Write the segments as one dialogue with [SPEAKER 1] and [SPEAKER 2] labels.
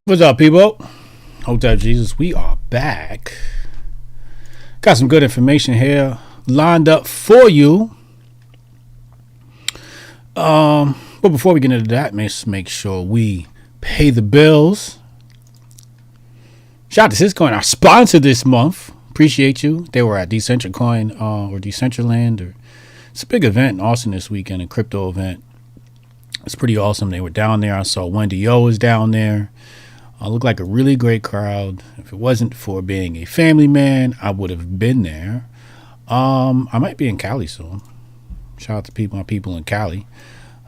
[SPEAKER 1] What's up, people? Hotep Jesus, we are back. Got some good information here lined up for you. But before we get into that, let's make sure we pay the bills. Shout out to Syscoin, our sponsor this month. Appreciate you. They were at Decentracoin or Decentraland. It's a big event in Austin this weekend, a crypto event. It's pretty awesome. They were down there. I saw Wendy O was down there. Looked like a really great crowd. If it wasn't for being a family man, I would have been there. I might be in Cali soon. Shout out to my people in Cali.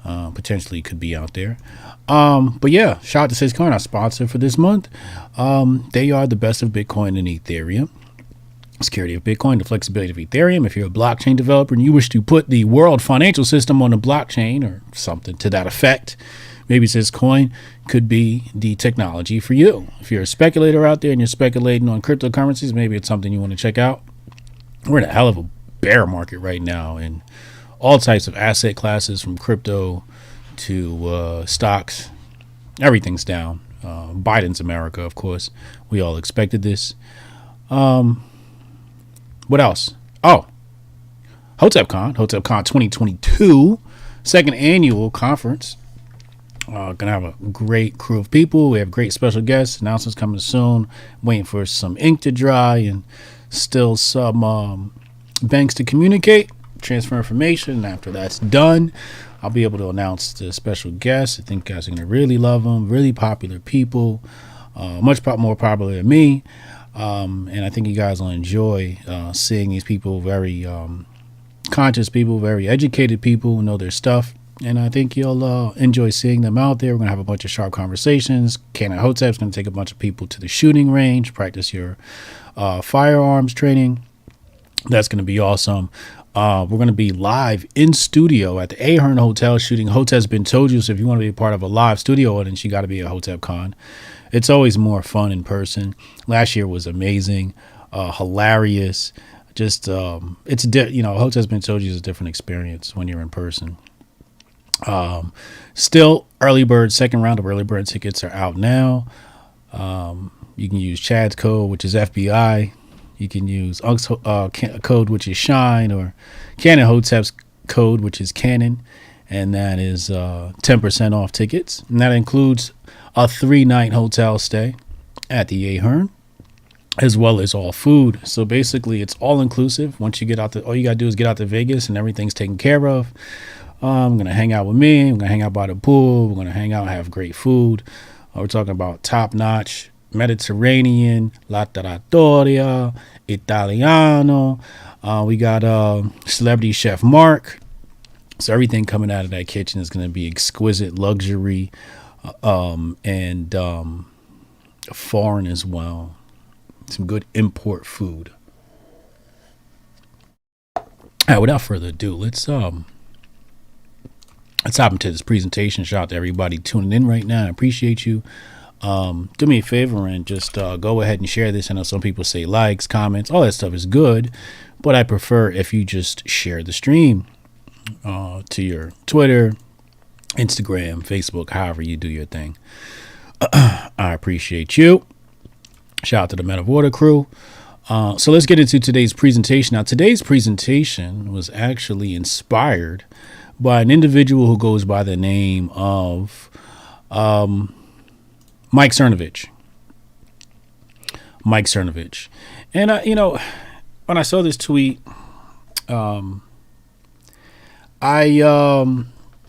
[SPEAKER 1] Potentially could be out there. But yeah, shout out to Syscoin, our sponsor for this month. They are the best of Bitcoin and Ethereum. Security of Bitcoin, the flexibility of Ethereum. If you're a blockchain developer and you wish to put the world financial system on a blockchain or something to that effect, maybe Syscoin could be the technology for you. If you're a speculator out there and you're speculating on cryptocurrencies, maybe it's something you want to check out. We're in a hell of a bear market right now in all types of asset classes, from crypto to stocks. Everything's down. Biden's America, of course. We all expected this. What else? Oh, HotepCon 2022, second annual conference. Gonna have a great crew of people. We have great special guests. Announcements coming soon. Waiting for some ink to dry and still some banks to communicate, transfer information. And after that's done, I'll be able to announce the special guests. I think you guys are gonna really love them. Really popular people, much more popular than me. And I think you guys will enjoy seeing these people, very conscious people, very educated people who know their stuff. And I think you'll enjoy seeing them out there. We're going to have a bunch of sharp conversations. Canon Hotep's going to take a bunch of people to the shooting range, practice your firearms training. That's going to be awesome. We're going to be live in studio at the Ahern Hotel shooting Hotep's Been Told You. So if you want to be a part of a live studio audience, you got to be at HotepCon. It's always more fun in person. Last year was amazing, hilarious. Just Hotep's Been Told You is a different experience when you're in person. Still, early bird, second round of early bird tickets are out now. You can use Chad's code, which is FBI. You can use Unk's code, which is Shine, or Canon Hotep's code, which is Canon, and that is 10% off tickets. And that includes a 3-night hotel stay at the Ahern, as well as all food. So basically, it's all inclusive. Once you get out, all you gotta do is get out to Vegas, and everything's taken care of. I'm gonna hang out with me. I'm gonna hang out by the pool. We're gonna hang out, have great food. We're talking about top-notch Mediterranean, La Trattoria, Italiano. We got celebrity chef Mark. So everything coming out of that kitchen is gonna be exquisite luxury. And foreign as well. Some good import food. All right, without further ado, let's hop into this presentation. Shout out to everybody tuning in right now. I appreciate you. Do me a favor and just go ahead and share this. I know some people say likes, comments, all that stuff is good, but I prefer if you just share the stream to your Twitter, Instagram, Facebook, however you do your thing. I appreciate you. Shout out to the Motherboard crew. So let's get into today's presentation. Now, today's presentation was actually inspired by an individual who goes by the name of Mike Cernovich. Mike Cernovich. And, when I saw this tweet,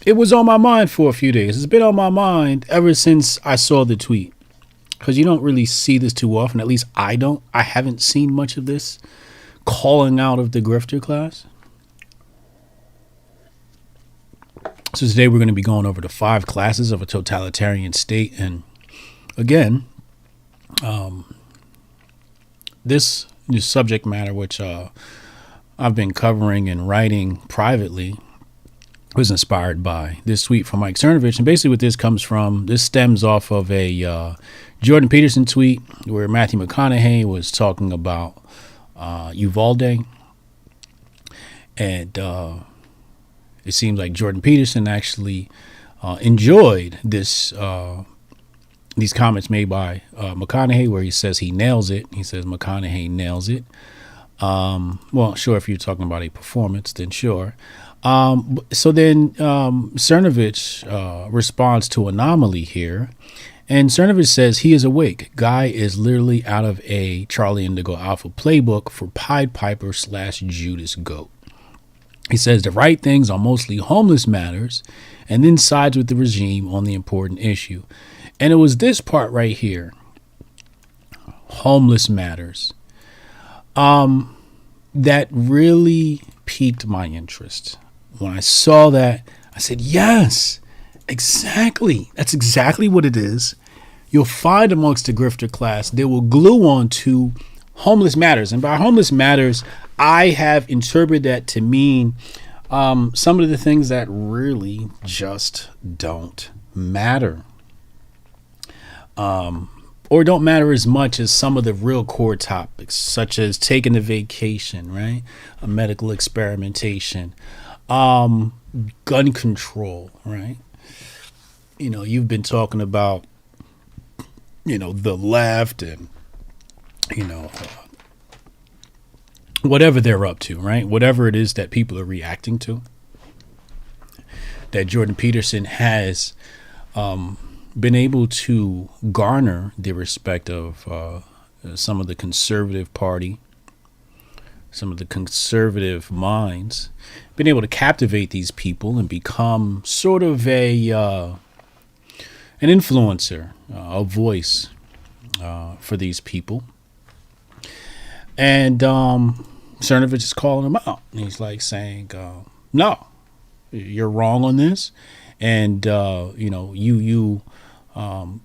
[SPEAKER 1] it was on my mind for a few days. It's been on my mind ever since I saw the tweet, because you don't really see this too often. At least I don't. I haven't seen much of this calling out of the grifter class. So today we're going to be going over the 5 classes of a totalitarian state. And again, this subject matter, which I've been covering and writing privately, was inspired by this tweet from Mike Cernovich. And basically what this stems off of a Jordan Peterson tweet where Matthew McConaughey was talking about Uvalde. And it seems like Jordan Peterson actually enjoyed this these comments made by McConaughey where he says he nails it. He says McConaughey nails it. Well, sure, if you're talking about a performance, then sure. So then Cernovich responds to Anomaly here. And Cernovich says he is awake. Guy is literally out of a Charlie Indigo Alpha playbook for Pied Piper / Judas Goat. He says the right things are mostly homeless matters and then sides with the regime on the important issue. And it was this part right here, homeless matters, that really piqued my interest. When I saw that, I said, yes, exactly. That's exactly what it is. You'll find amongst the grifter class, they will glue on to homeless matters. And by homeless matters, I have interpreted that to mean some of the things that really just don't matter. Or don't matter as much as some of the real core topics, such as taking a vacation, right? A medical experimentation, gun control, right? You know, you've been talking about, you know, the left and, you know, whatever they're up to, right? Whatever it is that people are reacting to, that Jordan Peterson has been able to garner the respect of some of the conservative party, some of the conservative minds, been able to captivate these people and become sort of an influencer, a voice for these people. And Cernovich is calling him out. And he's like saying, no, you're wrong on this. And, you know, you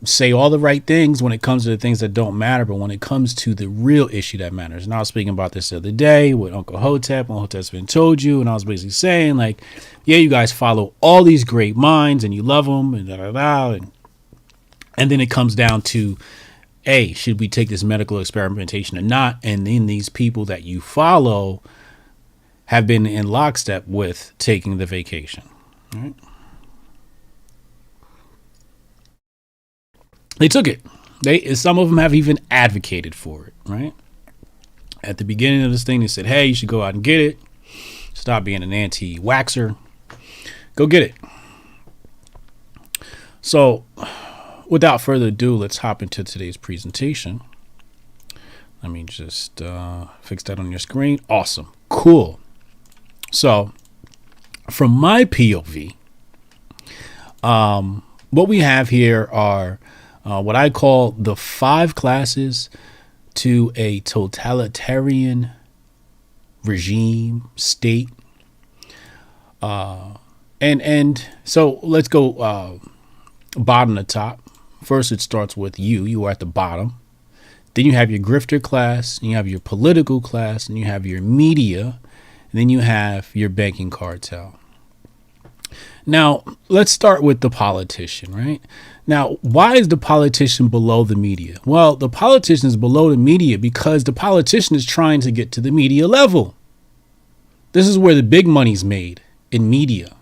[SPEAKER 1] say all the right things when it comes to the things that don't matter. But when it comes to the real issue that matters. And I was speaking about this the other day with Uncle Hotep. Uncle Hotep's been told you. And I was basically saying, like, yeah, you guys follow all these great minds and you love them and da-da-da. And then it comes down to, hey, should we take this medical experimentation or not? And then these people that you follow have been in lockstep with taking the vacation. Right? They took it. Some of them have even advocated for it, right? At the beginning of this thing, they said, hey, you should go out and get it. Stop being an anti-waxer. Go get it. So, without further ado, let's hop into today's presentation. Let me just fix that on your screen. Awesome. Cool. So, from my POV, what we have here are what I call the 5 classes to a totalitarian regime state. And so let's go bottom to top. First, it starts with you. You are at the bottom. Then you have your grifter class, and you have your political class, and you have your media, and then you have your banking cartel. Now, let's start with the politician, right? Now, why is the politician below the media? Well, the politician is below the media because the politician is trying to get to the media level. This is where the big money's made, in media.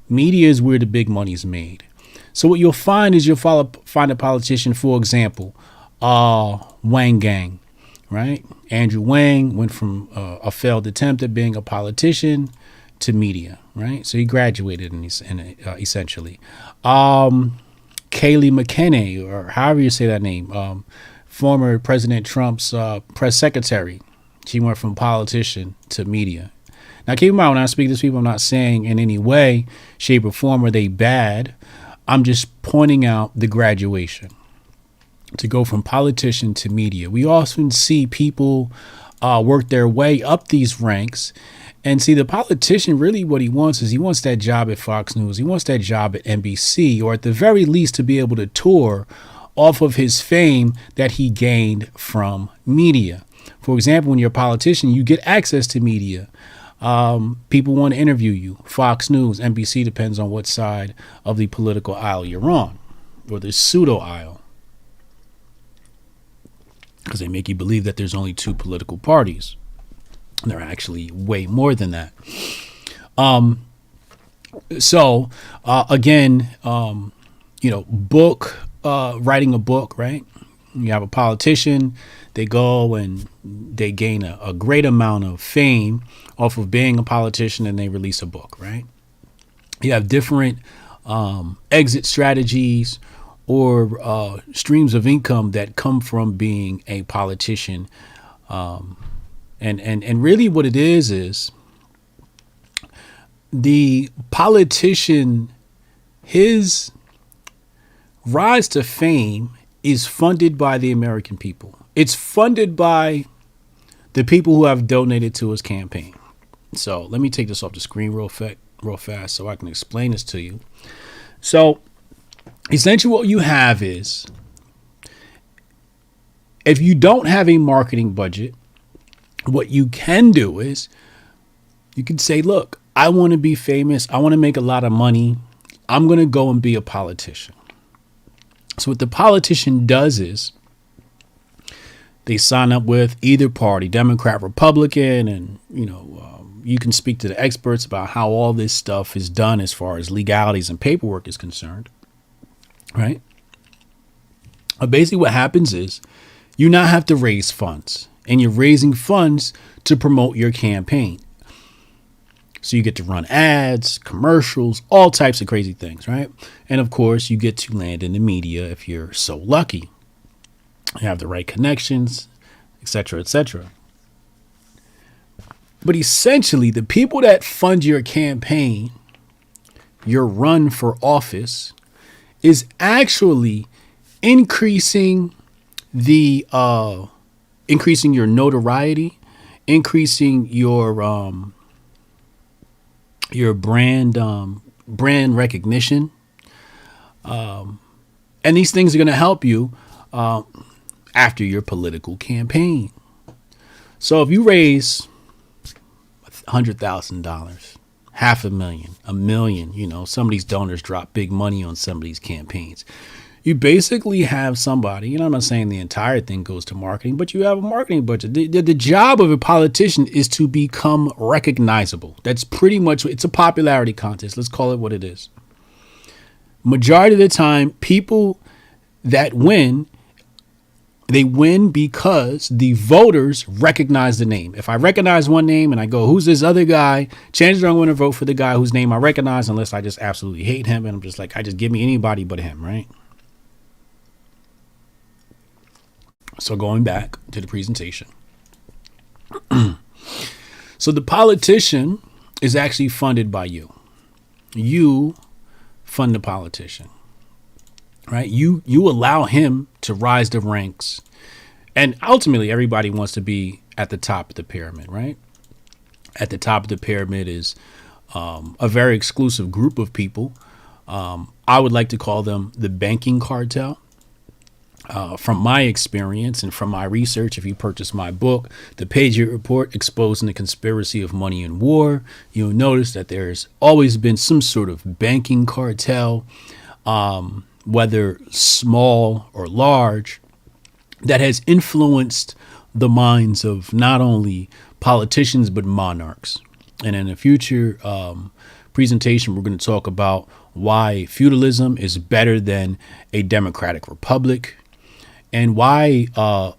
[SPEAKER 1] Media is where the big money's made. So what you'll find is find a politician, for example, Wang Gang, right? Andrew Wang went from a failed attempt at being a politician to media, right? So he graduated essentially. Kayleigh McEnany, or however you say that name, former President Trump's press secretary. She went from politician to media. Now, keep in mind, when I speak to these people, I'm not saying in any way, shape, or form are they bad. I'm just pointing out the graduation to go from politician to media. We often see people work their way up these ranks. And see, the politician, really what he wants is he wants that job at Fox News. He wants that job at NBC, or at the very least to be able to tour off of his fame that he gained from media. For example, when you're a politician, you get access to media. People want to interview you. Fox News, NBC, depends on what side of the political aisle you're on, or the pseudo aisle. Because they make you believe that there's only 2 political parties. There are actually way more than that. Again, book writing a book, right? You have a politician, they go and they gain a great amount of fame off of being a politician, and they release a book, right? You have different exit strategies or streams of income that come from being a politician. And really what it is the politician, his rise to fame is funded by the American people. It's funded by the people who have donated to his campaign. So let me take this off the screen real fast so I can explain this to you. So essentially what you have is, if you don't have a marketing budget, what you can do is you can say, look, I want to be famous. I want to make a lot of money. I'm going to go and be a politician. So what the politician does is they sign up with either party, Democrat, Republican, and, you can speak to the experts about how all this stuff is done as far as legalities and paperwork is concerned, right? But basically what happens is you now have to raise funds, and you're raising funds to promote your campaign. So you get to run ads, commercials, all types of crazy things, right? And of course, you get to land in the media if you're so lucky. You have the right connections, etc., etc. But essentially, the people that fund your campaign, your run for office, is actually increasing your notoriety, increasing your brand recognition, and these things are going to help you after your political campaign. So if you raise $100,000, $500,000, $1 million, some of these donors drop big money on some of these campaigns. You basically have somebody, I'm not saying the entire thing goes to marketing, but you have a marketing budget. The job of a politician is to become recognizable. That's pretty much, it's a popularity contest. Let's call it what it is. Majority of the time, people that win, they win because the voters recognize the name. If I recognize one name and I go, who's this other guy? Chances are I'm going to vote for the guy whose name I recognize, unless I just absolutely hate him. And I'm just like, give me anybody but him, right? So going back to the presentation. So the politician is actually funded by you. You fund the politician, right? You allow him to rise the ranks. And ultimately, everybody wants to be at the top of the pyramid, right? At the top of the pyramid is a very exclusive group of people. I would like to call them the banking cartel. From my experience and from my research, if you purchase my book, The Patriot Report, Exposing the Conspiracy of Money and War, you'll notice that there's always been some sort of banking cartel, whether small or large, that has influenced the minds of not only politicians, but monarchs. And in a future presentation, we're going to talk about why feudalism is better than a democratic republic, and why a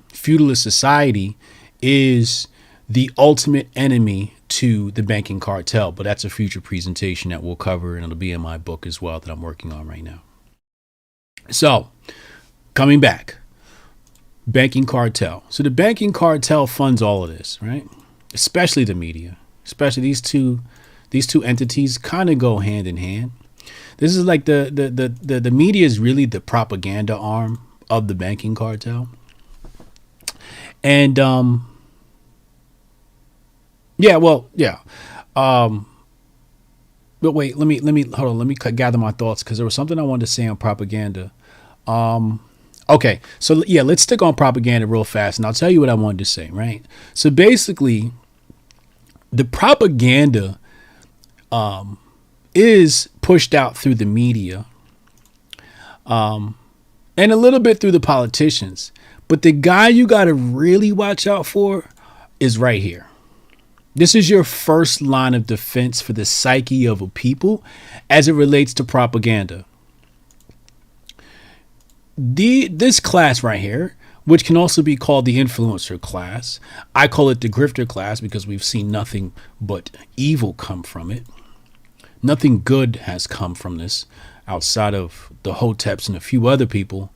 [SPEAKER 1] feudalist society is the ultimate enemy to the banking cartel. But that's a future presentation that we'll cover, and it'll be in my book as well that I'm working on right now. So coming back, banking cartel. So the banking cartel funds all of this, right? Especially the media, especially these two entities kind of go hand in hand. This is like the media is really the propaganda arm of the banking cartel. And but wait, let me hold on. Let me gather my thoughts, because there was something I wanted to say on propaganda. Okay, so yeah, let's stick on propaganda real fast, and I'll tell you what I wanted to say. Right. So basically, the propaganda is pushed out through the media, and a little bit through the politicians. But the guy you got to really watch out for is right here. This is your first line of defense for the psyche of a people as it relates to propaganda. this class right here, which can also be called the influencer class, I call it the grifter class because we've seen nothing but evil come from it. Nothing good has come from this outside of the Hoteps and a few other people.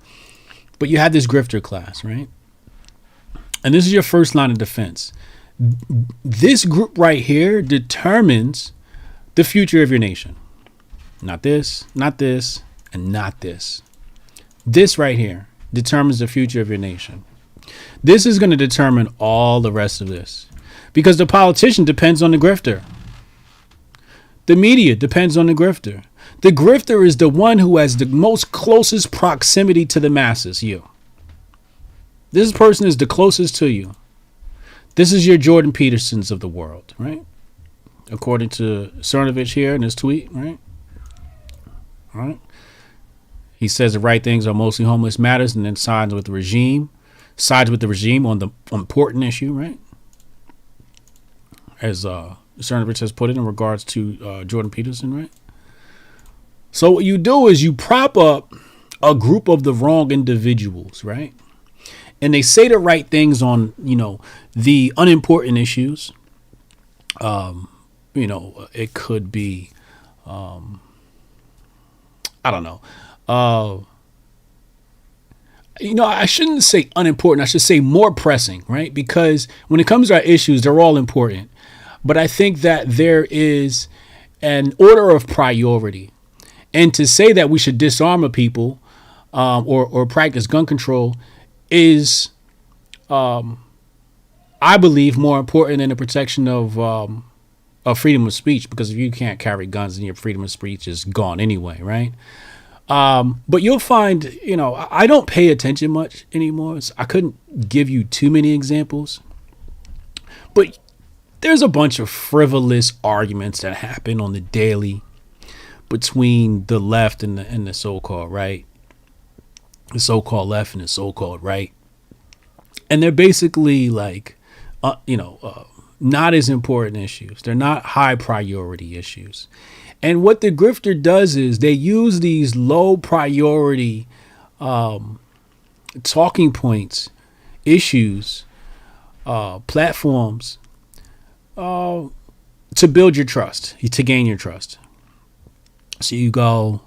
[SPEAKER 1] But you have this grifter class, right? And this is your first line of defense. This group right here determines the future of your nation. Not this, and not this. This right here determines the future of your nation. This is going to determine all the rest of this, because the politician depends on the grifter. The media depends on the grifter. The grifter is the one who has the most closest proximity to the masses, you. This person is the closest to you. This is your Jordan Petersons of the world, right? According to Cernovich here in his tweet, right? All right. He says the right things are mostly homeless matters, and then sides with the regime on the important issue, right? As Cernovich has put it in regards to Jordan Peterson, right? So what you do is you prop up a group of the wrong individuals, right? And they say the right things on, the unimportant issues. It could be, I don't know. I shouldn't say unimportant. I should say more pressing, right? Because when it comes to our issues, they're all important. But I think that there is an order of priority. And to say that we should disarm a people or practice gun control is, I believe, more important than the protection of freedom of speech. Because if you can't carry guns, then your freedom of speech is gone anyway, right? But you'll find, I don't pay attention much anymore. So I couldn't give you too many examples. But there's a bunch of frivolous arguments that happen on the daily between the left and the so-called right. The so-called left and the so-called right. And they're basically like, not as important issues. They're not high priority issues. And what the grifter does is they use these low priority talking points, issues, platforms to build your trust, to gain your trust. So you go,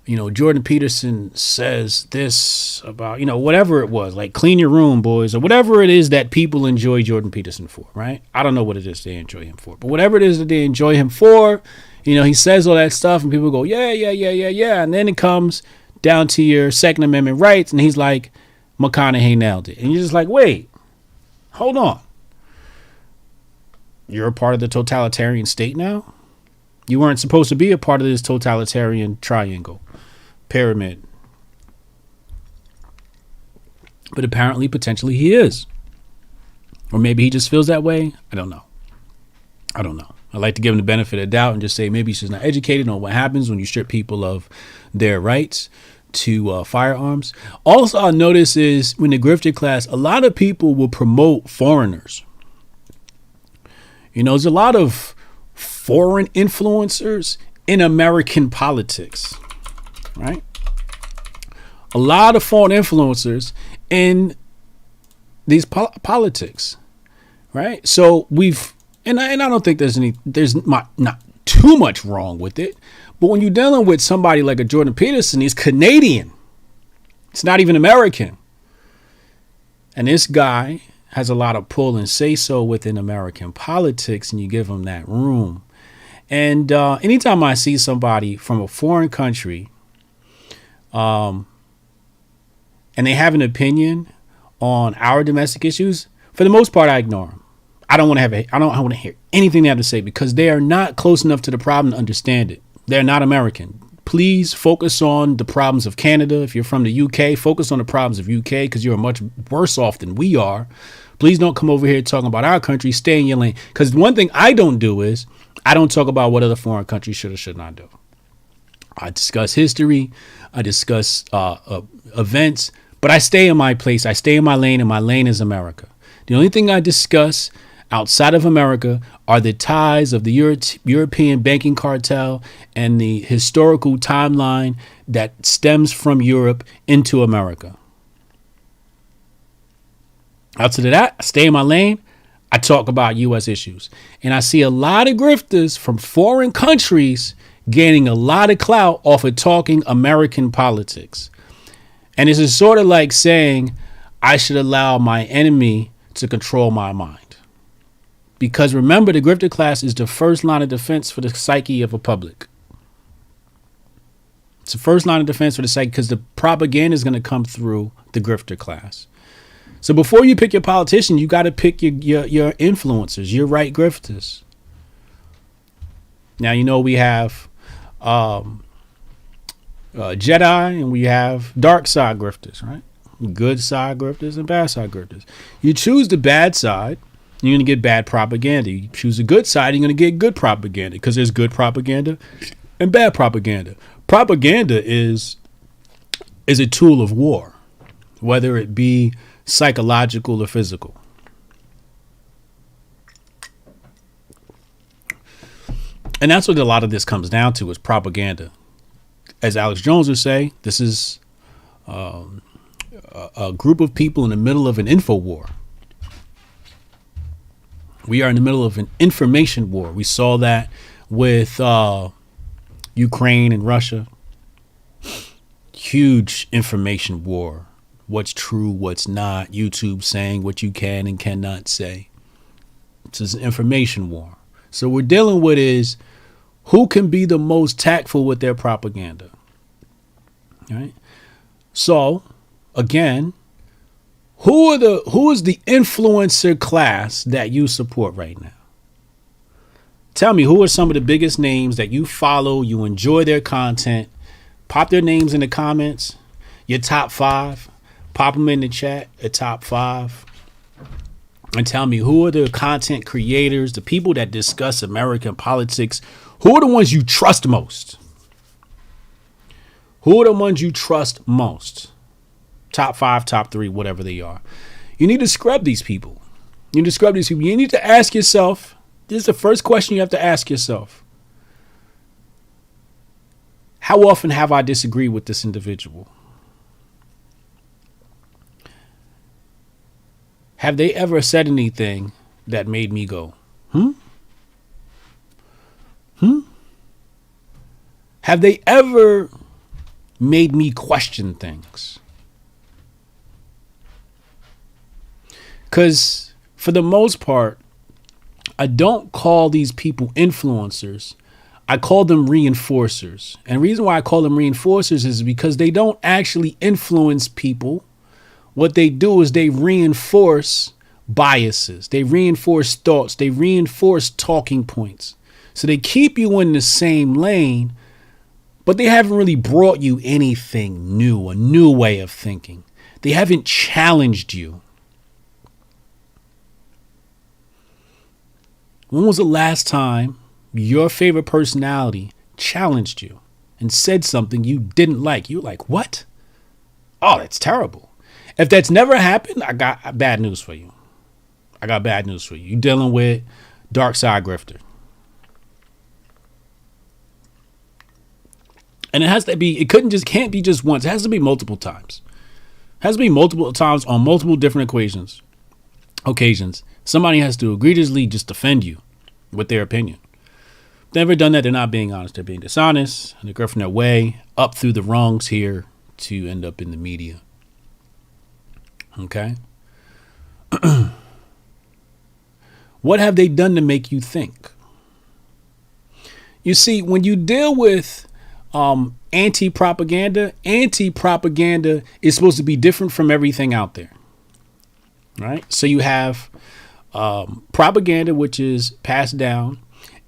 [SPEAKER 1] Jordan Peterson says this about, whatever it was, like clean your room, boys, or whatever it is that people enjoy Jordan Peterson for, right? I don't know what it is they enjoy him for, but whatever it is that they enjoy him for, he says all that stuff and people go, yeah. And then it comes down to your Second Amendment rights. And he's like, McConaughey nailed it. And you're just like, wait, hold on. You're a part of the totalitarian state now? You weren't supposed to be a part of this totalitarian triangle, pyramid. But apparently, potentially he is. Or maybe he just feels that way. I don't know. I like to give him the benefit of the doubt and just say maybe he's just not educated on what happens when you strip people of their rights to firearms. Also, I'll notice is when the grifter class, a lot of people will promote foreigners. There's a lot of foreign influencers in American politics, right? A lot of foreign influencers in these politics, right? So and I don't think there's not too much wrong with it. But when you're dealing with somebody like a Jordan Peterson, he's Canadian. It's not even American. And this guy has a lot of pull and say so within American politics, and you give him that room. And anytime I see somebody from a foreign country and they have an opinion on our domestic issues, for the most part, I ignore them. I don't want to hear anything they have to say because they are not close enough to the problem to understand it. They're not American. Please focus on the problems of Canada. If you're from the UK, focus on the problems of UK because you're much worse off than we are. Please don't come over here talking about our country. Stay in your lane. Because one thing I don't do is I don't talk about what other foreign countries should or should not do. I discuss history. I discuss events. But I stay in my place. I stay in my lane, and my lane is America. The only thing I discuss outside of America are the ties of the European banking cartel and the historical timeline that stems from Europe into America. Outside of that, I stay in my lane. I talk about U.S. issues. And I see a lot of grifters from foreign countries gaining a lot of clout off of talking American politics. And this is sort of like saying I should allow my enemy to control my mind. Because remember, the grifter class is the first line of defense for the psyche of a public. It's the first line of defense for the psyche because the propaganda is going to come through the grifter class. So before you pick your politician, you got to pick your influencers, your right grifters. Now, you know, we have Jedi and we have dark side grifters, right? Good side grifters and bad side grifters. You choose the bad side, you're going to get bad propaganda. You choose the good side, you're going to get good propaganda because there's good propaganda and bad propaganda. Propaganda is a tool of war, whether it be psychological or physical. And that's what a lot of this comes down to is propaganda. As Alex Jones would say, this is a group of people in the middle of an info war. We are in the middle of an information war. We saw that with Ukraine and Russia. Huge information war. What's true, what's not. YouTube saying what you can and cannot say. It's an information war. So we're dealing with is who can be the most tactful with their propaganda. All right. So again, who is the influencer class that you support right now? Tell me, who are some of the biggest names that you follow, you enjoy their content? Pop their names in the comments, your top 5. Pop them in the chat, a top 5. And tell me, who are the content creators, the people that discuss American politics? Who are the ones you trust most? Who are the ones you trust most? Top 5, top 3, whatever they are. You need to scrub these people. You need to scrub these people. You need to ask yourself, this is the first question you have to ask yourself. How often have I disagreed with this individual? Have they ever said anything that made me go, Have they ever made me question things? Because for the most part, I don't call these people influencers. I call them reinforcers. And the reason why I call them reinforcers is because they don't actually influence people. What they do is they reinforce biases. They reinforce thoughts. They reinforce talking points. So they keep you in the same lane, but they haven't really brought you anything new, a new way of thinking. They haven't challenged you. When was the last time your favorite personality challenged you and said something you didn't like? You're like, what? Oh, that's terrible. If that's never happened, I got bad news for you. You're dealing with dark side grifter. And it can't be just once. It has to be multiple times. It has to be multiple times on multiple different occasions. Somebody has to egregiously just defend you with their opinion. If they've never done that, they're not being honest. They're being dishonest. And they're grifting their way up through the rungs here to end up in the media. Okay. What have they done to make you think? You see, when you deal with anti-propaganda is supposed to be different from everything out there. Right. So you have propaganda, which is passed down,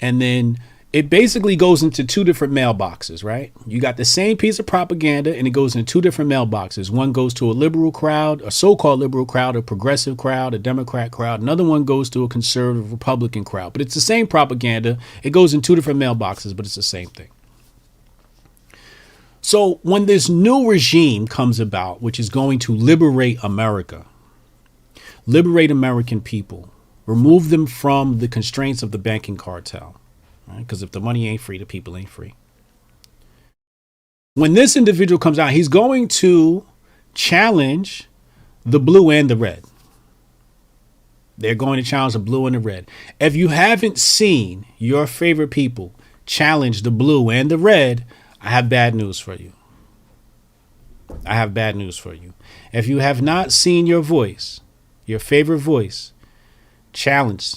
[SPEAKER 1] and then it basically goes into two different mailboxes, right? You got the same piece of propaganda and it goes into two different mailboxes. One goes to a liberal crowd, a so-called liberal crowd, a progressive crowd, a Democrat crowd. Another one goes to a conservative Republican crowd. But it's the same propaganda. It goes in two different mailboxes, but it's the same thing. So when this new regime comes about, which is going to liberate America, liberate American people, Remove them from the constraints of the banking cartel. Right? Because if the money ain't free, the people ain't free. When this individual comes out, he's going to challenge the blue and the red. They're going to challenge the blue and the red. If you haven't seen your favorite people challenge the blue and the red, I have bad news for you. I have bad news for you. If you have not seen your voice, your favorite voice, challenge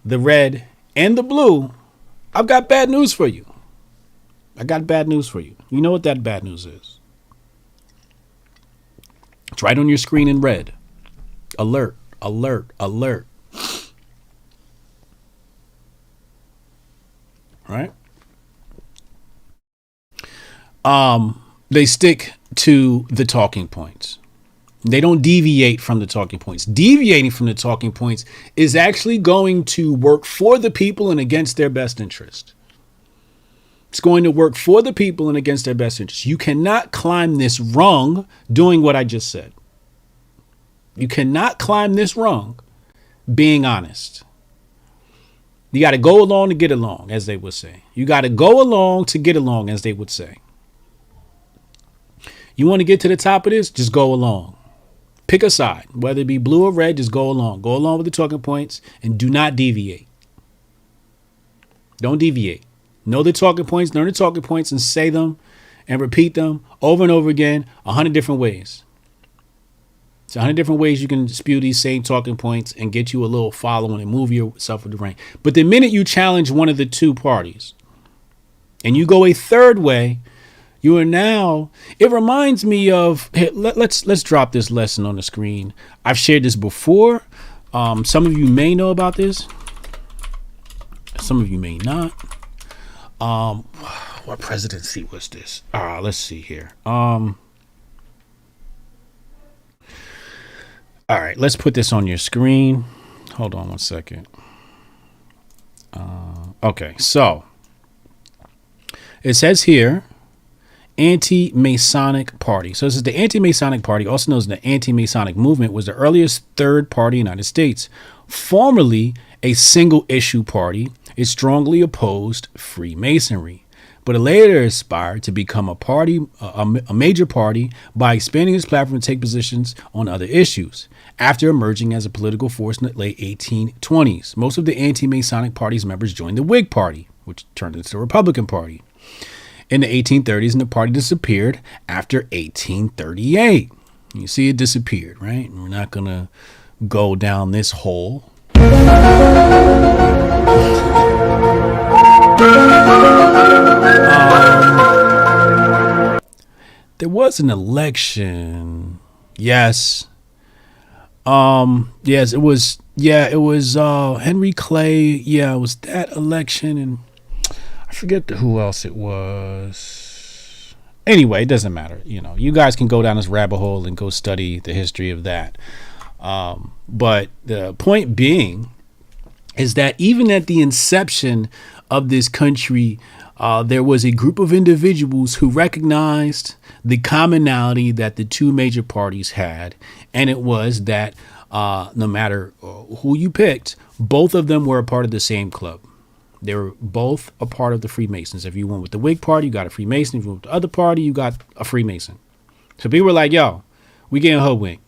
[SPEAKER 1] the red and the blue, I've got bad news for you. I got bad news for you. You know what that bad news is? It's right on your screen in red. Alert, alert, alert. Right? They stick to the talking points. They don't deviate from the talking points. Deviating from the talking points is actually going to work for the people and against their best interest. It's going to work for the people and against their best interest. You cannot climb this rung doing what I just said. You cannot climb this rung being honest. You got to go along to get along, as they would say. You got to go along to get along, as they would say. You want to get to the top of this? Just go along. Pick a side, whether it be blue or red, just go along. Go along with the talking points and do not deviate. Don't deviate. Know the talking points, learn the talking points and say them and repeat them over and over again 100 different ways. It's 100 different ways you can spew these same talking points and get you a little following and move yourself with the rain. But the minute you challenge one of the two parties and you go a third way, you are now, it reminds me of, hey, let's drop this lesson on the screen. I've shared this before. Some of you may know about this. Some of you may not. What presidency was this? Let's see here. All right, let's put this on your screen. Hold on one second. Okay, so it says here, Anti-Masonic Party. So this is the Anti-Masonic Party, also known as the Anti-Masonic Movement, was the earliest third party in the United States. Formerly a single issue party, it strongly opposed Freemasonry, but it later aspired to become a major party by expanding its platform to take positions on other issues. After emerging as a political force in the late 1820s, most of the anti-Masonic party's members joined the Whig Party, which turned into the Republican Party in the 1830s, and the party disappeared after 1838. You see, it disappeared, right? We're not going to go down this hole. There was an election. Yes. Yes, it was. Yeah, it was Henry Clay. Yeah, it was that election, and I forget who else it was. Anyway, it doesn't matter. You know, you guys can go down this rabbit hole and go study the history of that. But the point being is that even at the inception of this country, there was a group of individuals who recognized the commonality that the two major parties had. And it was that no matter who you picked, both of them were a part of the same club. They were both a part of the Freemasons. If you went with the Whig Party, you got a Freemason. If you went with the other party, you got a Freemason. So people were like, yo, we getting hoodwinked.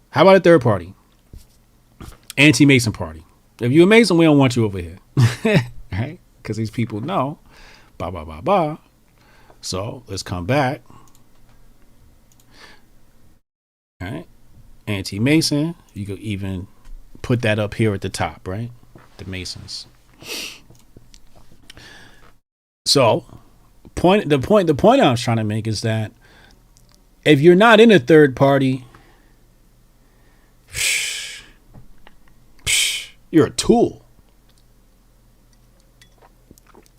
[SPEAKER 1] How about a third party? Anti-Mason party. If you're a Mason, we don't want you over here. Right? Because these people know. Bah, bah, bah, bah. So let's come back. All right. Anti-Mason. You could even put that up here at the top, right? The Masons. So the point I was trying to make is that if you're not in a third party, you're a tool.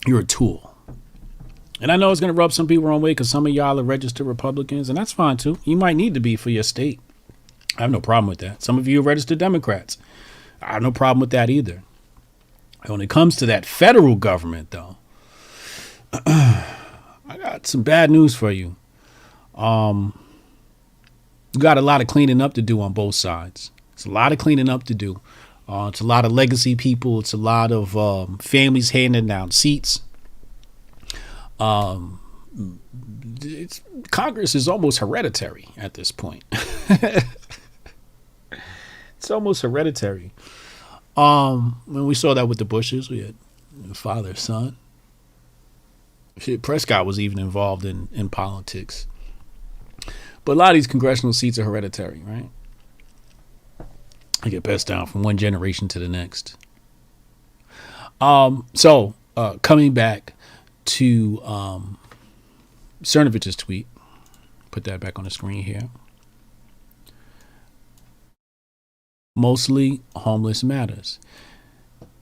[SPEAKER 1] You're a tool. And I know it's going to rub some people the wrong way because some of y'all are registered Republicans, and that's fine too. You might need to be for your state. I have no problem with that. Some of you are registered Democrats. I have no problem with that either. When it comes to that federal government, though, I got some bad news for you. You got a lot of cleaning up to do on both sides. It's a lot of cleaning up to do. It's a lot of legacy people. It's a lot of families handing down seats. Congress is almost hereditary at this point. It's almost hereditary. When we saw that with the Bushes, we had father, son. Shit, Prescott was even involved in politics. But a lot of these congressional seats are hereditary, right? They get passed down from one generation to the next. So coming back to Cernovich's tweet, put that back on the screen here. Mostly homeless matters.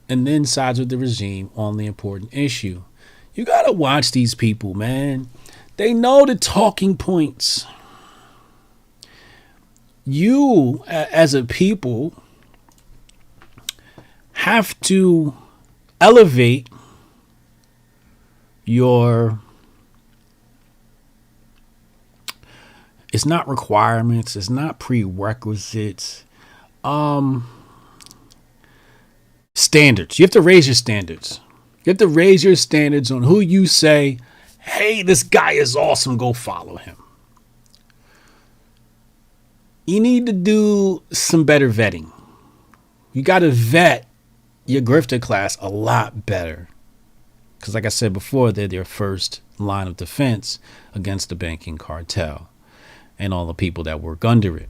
[SPEAKER 1] And then sides with the regime on the important issue. You gotta watch these people, man. They know the talking points. You, as a people, have to elevate your, it's not requirements, it's not prerequisites, standards. You have to raise your standards. You have to raise your standards on who you say, hey, this guy is awesome, go follow him. You need to do some better vetting. You got to vet your grifter class a lot better. Because like I said before, they're their first line of defense against the banking cartel and all the people that work under it.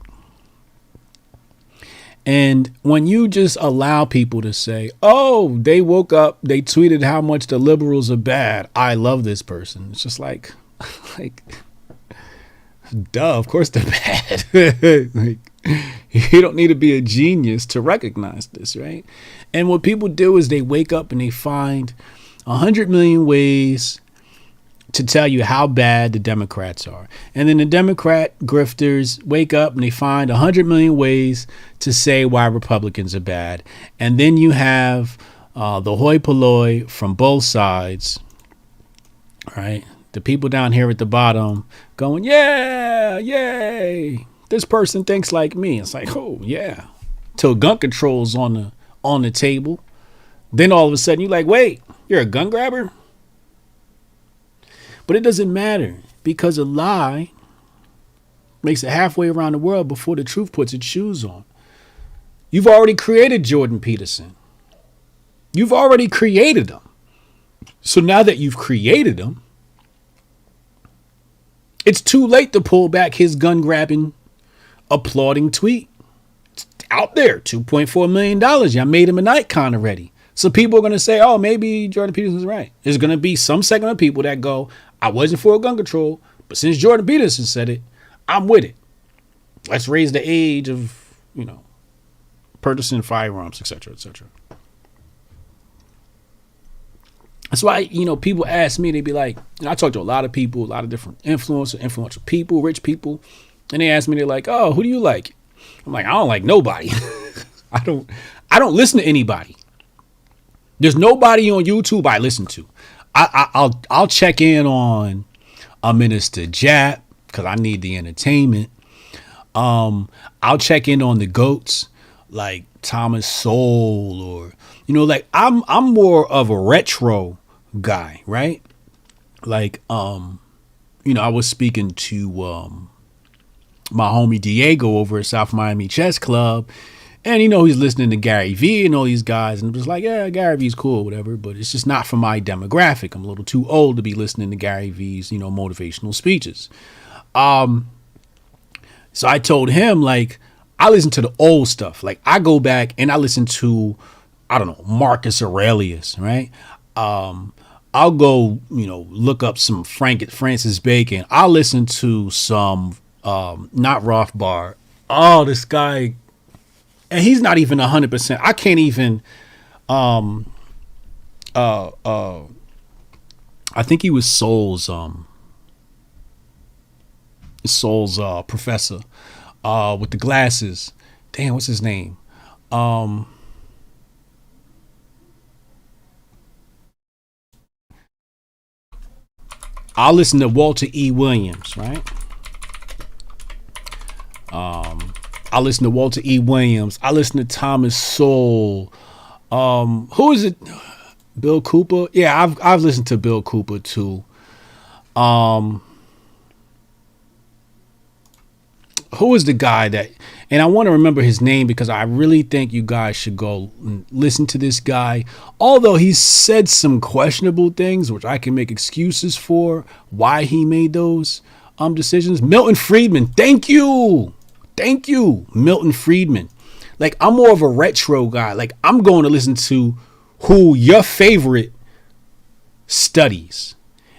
[SPEAKER 1] And when you just allow people to say, oh, they woke up, they tweeted how much the liberals are bad, I love this person. It's just like duh, of course they're bad. Like, you don't need to be a genius to recognize this, right? And what people do is they wake up and they find 100 million ways to tell you how bad the Democrats are. And then the Democrat grifters wake up and they find 100 million ways to say why Republicans are bad. And then you have the hoi polloi from both sides, right? The people down here at the bottom going, yeah, yay, this person thinks like me. It's like, oh, yeah. Till gun control's on the table. Then all of a sudden you're like, wait, you're a gun grabber? But it doesn't matter because a lie makes it halfway around the world before the truth puts its shoes on. You've already created Jordan Peterson. You've already created him. So now that you've created him, it's too late to pull back his gun grabbing, applauding tweet. It's out there, $2.4 million. Y'all made him an icon already. So people are going to say, oh, maybe Jordan Peterson's right. There's going to be some segment of people that go, I wasn't for gun control, but since Jordan Peterson said it, I'm with it. Let's raise the age of, purchasing firearms, etc., etc. That's why, people ask me, they be like, I talk to a lot of people, a lot of different influential people, rich people. And they ask me, they're like, oh, who do you like? I'm like, I don't like nobody. I don't listen to anybody. There's nobody on YouTube I listen to. I'll check in on a Minister Jap because I need the entertainment. I'll check in on the GOATs like Thomas Sowell or, I'm more of a retro guy, right? Like, I was speaking to my homie Diego over at South Miami Chess Club. And, he's listening to Gary Vee and all these guys. And it was like, yeah, Gary Vee's cool, whatever. But it's just not for my demographic. I'm a little too old to be listening to Gary Vee's, motivational speeches. So I told him, like, I listen to the old stuff. Like, I go back and I listen to, I don't know, Marcus Aurelius, right? I'll go, look up some Francis Bacon. I'll listen to some, not Rothbard. Oh, this guy. And he's not even 100%. I can't even. I think he was Soul's professor, with the glasses. Damn, what's his name? I'll listen to Walter E. Williams, right? I listen to Walter E. Williams. I listen to Thomas Sowell. Who is it? Bill Cooper. Yeah, I've listened to Bill Cooper too. Who is the guy that, and I want to remember his name because I really think you guys should go and listen to this guy. Although he said some questionable things, which I can make excuses for why he made those decisions. Milton Friedman. Thank you. Milton Friedman. Like, I'm more of a retro guy. Like, I'm going to listen to who your favorite studies.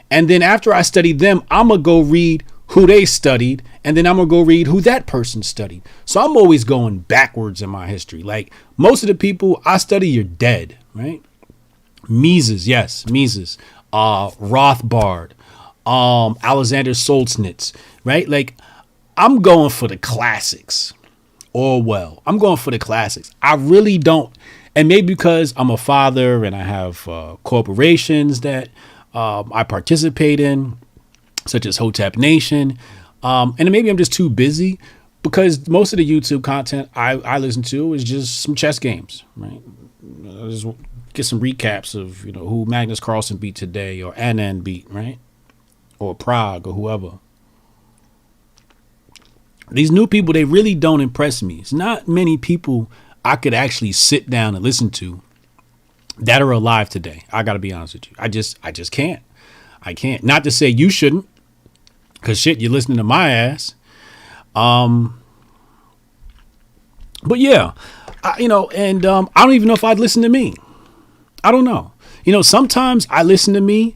[SPEAKER 1] And then after I study them, I'm going to go read who they studied. And then I'm going to go read who that person studied. So I'm always going backwards in my history. Like, most of the people I study are dead, right? Mises. Rothbard. Alexander Solzhenitsyn, right? Like, I'm going for the classics. Orwell. I'm going for the classics. I really don't. And maybe because I'm a father and I have corporations that I participate in, such as Hotep Nation. And maybe I'm just too busy because most of the YouTube content I listen to is just some chess games, right? I just get some recaps of, who Magnus Carlsen beat today or Anand beat, right? Or Prague or whoever. These new people, they really don't impress me. It's not many people I could actually sit down and listen to that are alive today. I got to be honest with you. I just can't. I can't. Not to say you shouldn't, because shit, you're listening to my ass. But yeah, I don't even know if I'd listen to me. I don't know. Sometimes I listen to me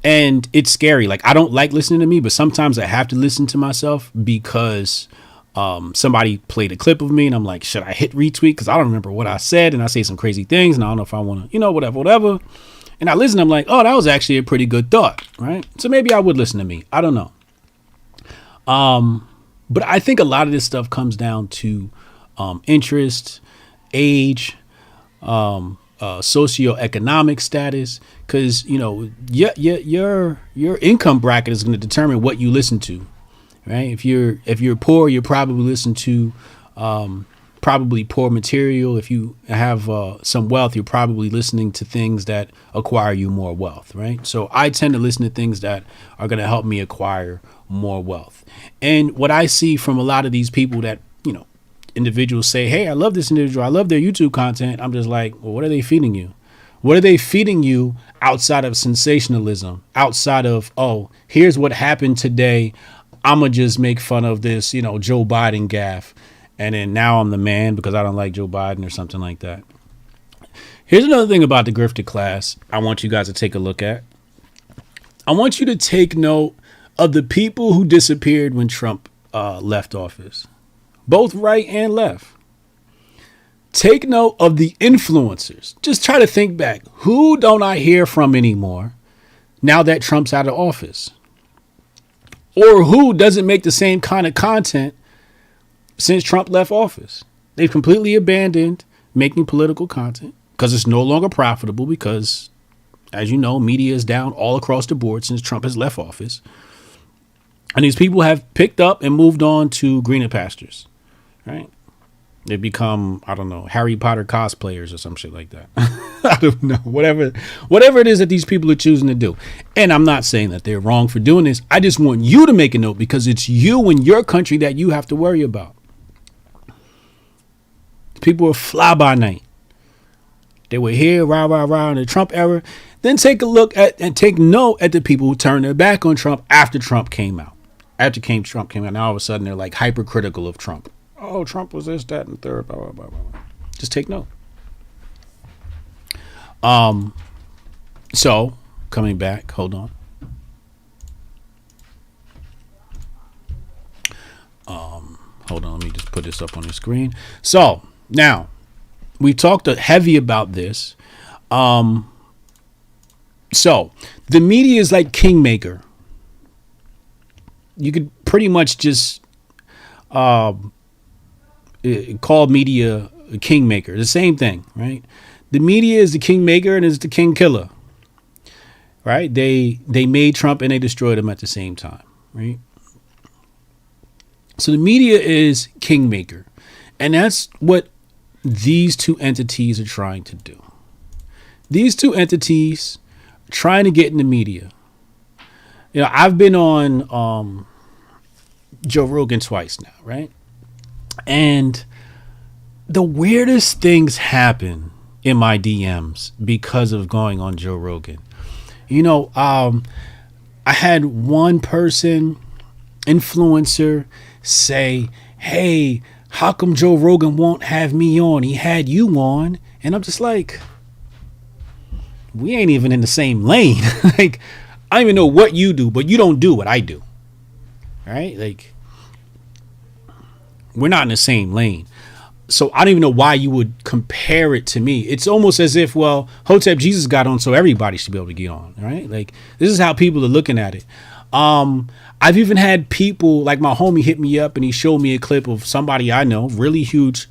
[SPEAKER 1] and it's scary. Like, I don't like listening to me, but sometimes I have to listen to myself because somebody played a clip of me and I'm like, should I hit retweet? Because I don't remember what I said and I say some crazy things and I don't know if I want to, whatever. And I listen, I'm like, oh, that was actually a pretty good thought, right? So maybe I would listen to me. I don't know. But I think a lot of this stuff comes down to interest, age, socioeconomic status, because your income bracket is going to determine what you listen to, right? If you're poor, you probably listen to probably poor material. If you have some wealth, you're probably listening to things that acquire you more wealth, right? So I tend to listen to things that are going to help me acquire more wealth. And what I see from a lot of these people that individuals say, hey, I love this individual, I love their YouTube content. I'm just like, well, what are they feeding you? What are they feeding you outside of sensationalism, outside of, oh, here's what happened today, I'm going to just make fun of this, Joe Biden gaffe. And then now I'm the man because I don't like Joe Biden or something like that. Here's another thing about the grifted class I want you guys to take a look at. I want you to take note of the people who disappeared when Trump left office. Both right and left. Take note of the influencers. Just try to think back. Who don't I hear from anymore now that Trump's out of office? Or who doesn't make the same kind of content since Trump left office? They've completely abandoned making political content because it's no longer profitable because, as you know, media is down all across the board since Trump has left office. And these people have picked up and moved on to greener pastures. Right? They've become, I don't know, Harry Potter cosplayers or some shit like that. I don't know. Whatever it is that these people are choosing to do. And I'm not saying that they're wrong for doing this. I just want you to make a note because it's you and your country that you have to worry about. People are fly by night. They were here, rah in the Trump era. Then take a look at and take note at the people who turned their back on Trump after Trump came out. Trump came out, now all of a sudden they're like hypercritical of Trump. Oh, Trump was this, that, and the third, blah, blah, blah, blah. Just take note. So, coming back, hold on. Hold on, let me just put this up on the screen. So, now, we talked heavy about this. So, the media is like kingmaker. You could pretty much just call media a kingmaker. The same thing, right? The media is the kingmaker and is the king killer, right? They made Trump and they destroyed him at the same time, right? So the media is kingmaker. And that's what these two entities are trying to do. These two entities trying to get in the media. You know, I've been on Joe Rogan twice now, right? And the weirdest things happen in my DMs because of going on Joe Rogan. You know, I had one person, influencer, say, hey, how come Joe Rogan won't have me on? He had you on. And I'm just like, we ain't even in the same lane. Like, I don't even know what you do, but you don't do what I do. All right? Like, we're not in the same lane. So I don't even know why you would compare it to me. It's almost as if, well, Hotep Jesus got on, so everybody should be able to get on, right? Like, this is how people are looking at it. I've even had people, like my homie hit me up and he showed me a clip of somebody I know, really huge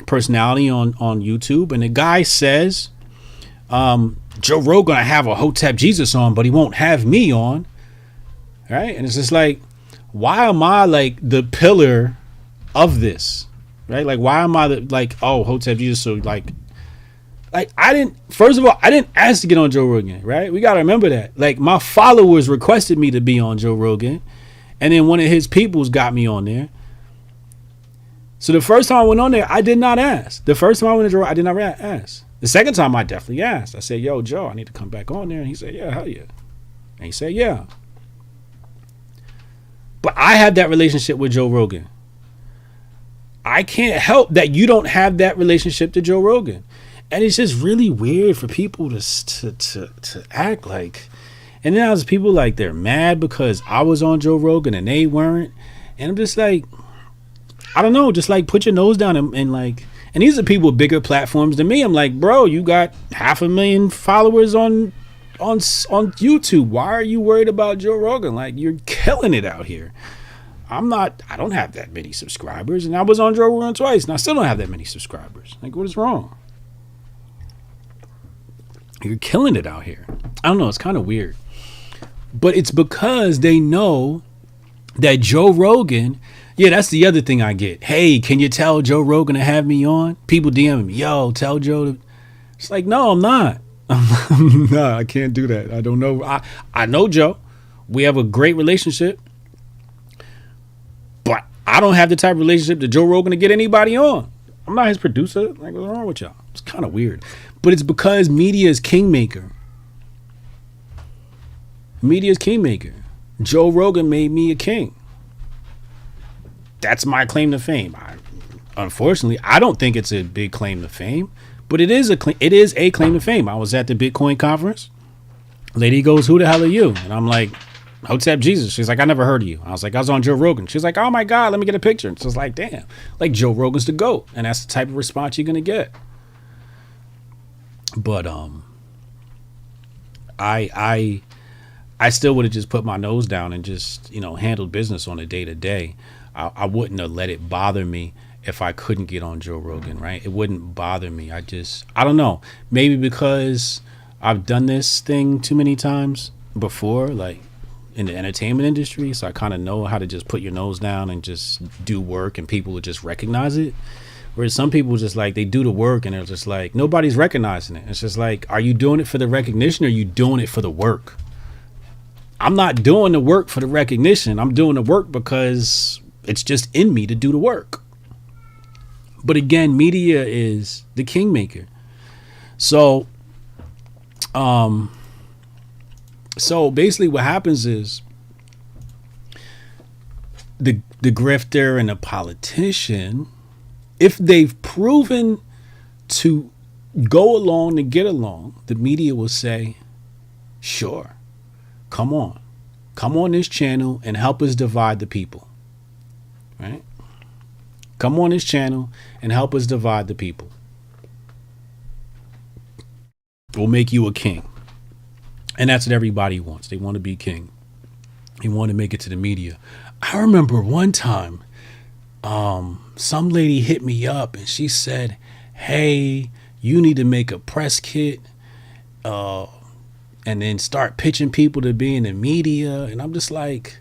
[SPEAKER 1] personality on YouTube. And the guy says, Joe Rogan, I have a Hotep Jesus on, but he won't have me on. Right? And it's just like, why am I like the pillar of this? Right? Like, why am I oh, Hotep Jesus? So like I didn't, first of all, I didn't ask to get on Joe Rogan, right? We got to remember that. Like, my followers requested me to be on Joe Rogan, and then one of his peoples got me on there. So the first time I went on there, I did not ask. The first time I went to Joe Rogan, I did not ask. The second time I definitely asked. I said, yo, Joe, I need to come back on there. And he said, yeah, hell yeah. And he said, yeah. But I have that relationship with Joe Rogan. I can't help that you don't have that relationship to Joe Rogan. And it's just really weird for people to act like. And then there's people like they're mad because I was on Joe Rogan and they weren't. And I'm just like, I don't know, just like put your nose down and like, and these are people with bigger platforms than me. I'm like, bro, you got 500,000 followers on YouTube. Why are you worried about Joe Rogan? Like, you're killing it out here. I don't have that many subscribers, and I was on Joe Rogan twice and I still don't have that many subscribers. Like, what is wrong? You're killing it out here. I don't know. It's kind of weird. But it's because they know that Joe Rogan, yeah, that's the other thing I get. Hey, can you tell Joe Rogan to have me on? People DMing me, yo, tell Joe to. It's like, no, I'm not. No, I can't do that. I don't know. I know Joe. We have a great relationship. But I don't have the type of relationship that Joe Rogan to get anybody on. I'm not his producer. Like, what's wrong with y'all? It's kind of weird. But it's because media is kingmaker. Media is kingmaker. Joe Rogan made me a king. That's my claim to fame. Unfortunately, I don't think it's a big claim to fame, but it is a claim to fame. I was at the Bitcoin conference. Lady goes, who the hell are you? And I'm like, Hotep Jesus. She's like, I never heard of you. I was like, I was on Joe Rogan. She's like, oh my God, let me get a picture. And so it's like, damn, like Joe Rogan's the GOAT. And that's the type of response you're going to get. But I still would have just put my nose down and just, handled business on a day to day. I wouldn't have let it bother me if I couldn't get on Joe Rogan, right? It wouldn't bother me. I don't know. Maybe because I've done this thing too many times before, like in the entertainment industry. So I kind of know how to just put your nose down and just do work and people would just recognize it. Whereas some people just like, they do the work and they're just like, nobody's recognizing it. It's just like, are you doing it for the recognition or are you doing it for the work? I'm not doing the work for the recognition. I'm doing the work because it's just in me to do the work. But again, media is the kingmaker. So basically what happens is the grifter and the politician, if they've proven to go along to get along, the media will say, sure, come on this channel and help us divide the people, right? Come on this channel and help us divide the people. We'll make you a king. And that's what everybody wants. They want to be king. They want to make it to the media. I remember one time, some lady hit me up and she said, hey, you need to make a press kit and then start pitching people to be in the media. And I'm just like,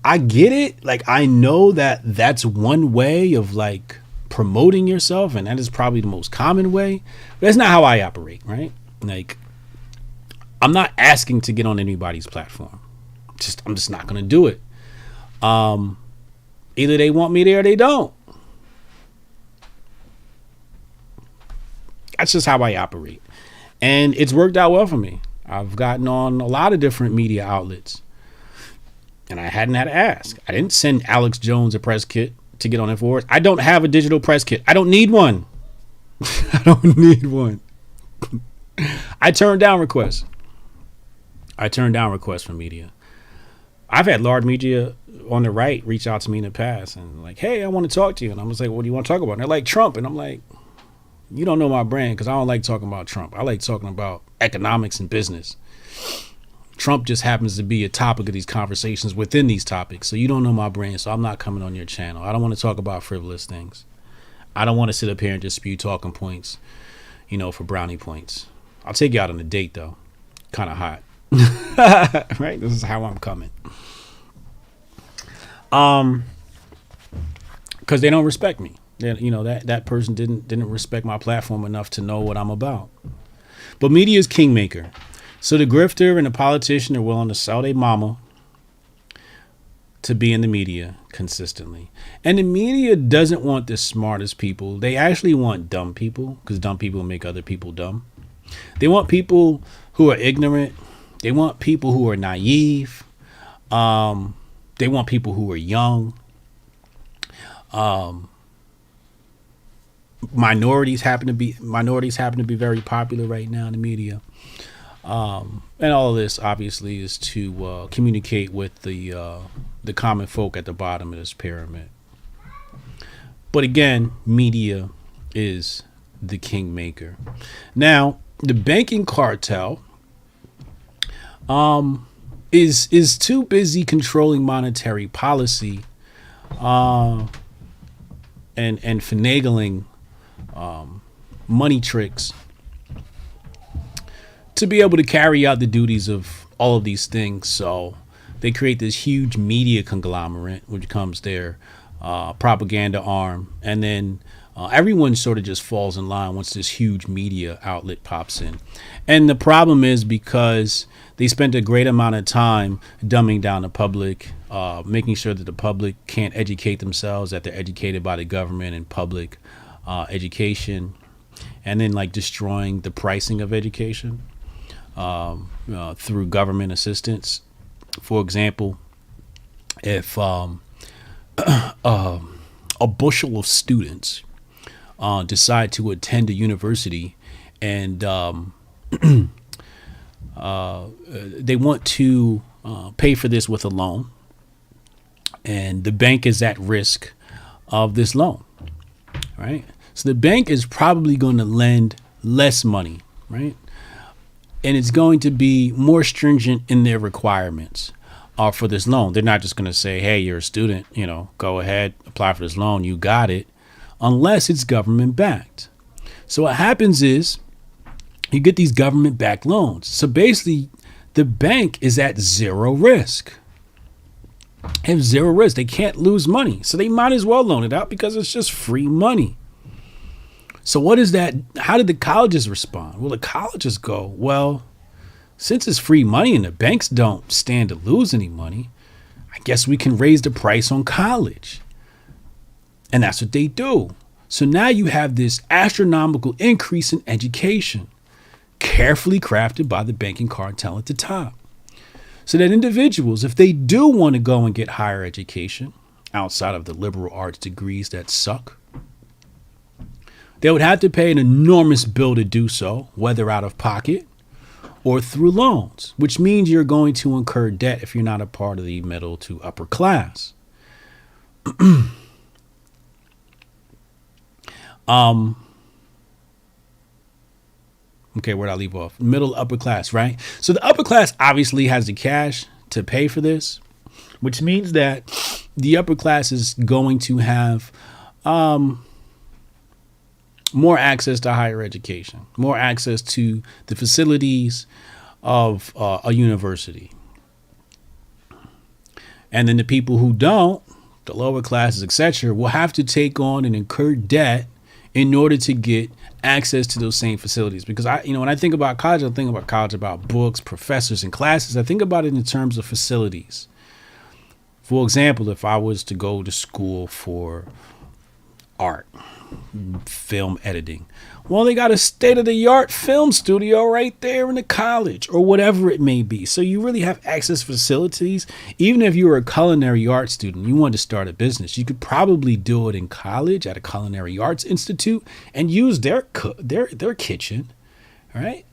[SPEAKER 1] I get it. Like, I know that that's one way of like promoting yourself, and that is probably the most common way. But that's not how I operate, right? Like, I'm not asking to get on anybody's platform. I'm just not gonna do it. Either they want me there or they don't. That's just how I operate. And it's worked out well for me. I've gotten on a lot of different media outlets. And I hadn't had to ask. I didn't send Alex Jones a press kit to get on InfoWars. I don't have a digital press kit. I don't need one. I don't need one. I turned down requests. From media. I've had large media on the right reach out to me in the past and like, hey, I want to talk to you. And I'm just like, what do you want to talk about? And they're like, Trump. And I'm like, you don't know my brand because I don't like talking about Trump. I like talking about economics and business. Trump just happens to be a topic of these conversations within these topics. So you don't know my brand, so I'm not coming on your channel. I don't want to talk about frivolous things. I don't want to sit up here and just spew talking points, for brownie points. I'll take you out on a date, though. Kind of hot. Right? This is how I'm coming. Because they don't respect me. That person didn't respect my platform enough to know what I'm about. But media is kingmaker. So the grifter and the politician are willing to sell their mama to be in the media consistently. And the media doesn't want the smartest people. They actually want dumb people because dumb people make other people dumb. They want people who are ignorant. They want people who are naive. They want people who are young. Minorities happen to be very popular right now in the media. And all of this obviously is to communicate with the common folk at the bottom of this pyramid. But again, media is the kingmaker. Now, the banking cartel is too busy controlling monetary policy and finagling money tricks to be able to carry out the duties of all of these things. So they create this huge media conglomerate, which becomes their propaganda arm. And then everyone sort of just falls in line once this huge media outlet pops in. And the problem is because they spent a great amount of time dumbing down the public, making sure that the public can't educate themselves, that they're educated by the government and public education, and then like destroying the pricing of education through government assistance. For example, if a bushel of students decide to attend a university and they want to pay for this with a loan, and the bank is at risk of this loan, right? So the bank is probably going to lend less money, right? And it's going to be more stringent in their requirements for this loan. They're not just going to say, hey, you're a student, go ahead, apply for this loan. You got it, unless it's government backed. So what happens is you get these government backed loans. So basically the bank is at zero risk. They have zero risk. They can't lose money. So they might as well loan it out because it's just free money. So what is that? How did the colleges respond? Well, the colleges go, well, since it's free money and the banks don't stand to lose any money, I guess we can raise the price on college. And that's what they do. So now you have this astronomical increase in education, carefully crafted by the banking cartel at the top. So that individuals, if they do want to go and get higher education outside of the liberal arts degrees that suck, they would have to pay an enormous bill to do so, whether out of pocket or through loans, which means you're going to incur debt if you're not a part of the middle to upper class. Okay, where'd I leave off? Middle, upper class, right? So the upper class obviously has the cash to pay for this, which means that the upper class is going to have more access to higher education, more access to the facilities of a university. And then the people who don't, the lower classes, etc., will have to take on and incur debt in order to get access to those same facilities. Because when I think about college, I think about college about books, professors, and classes. I think about it in terms of facilities. For example, if I was to go to school for art, film editing, well, they got a state-of-the-art film studio right there in the college, or whatever it may be. So you really have access to facilities. Even if you were a culinary arts student, you wanted to start a business, you could probably do it in college at a culinary arts institute and use their kitchen, right?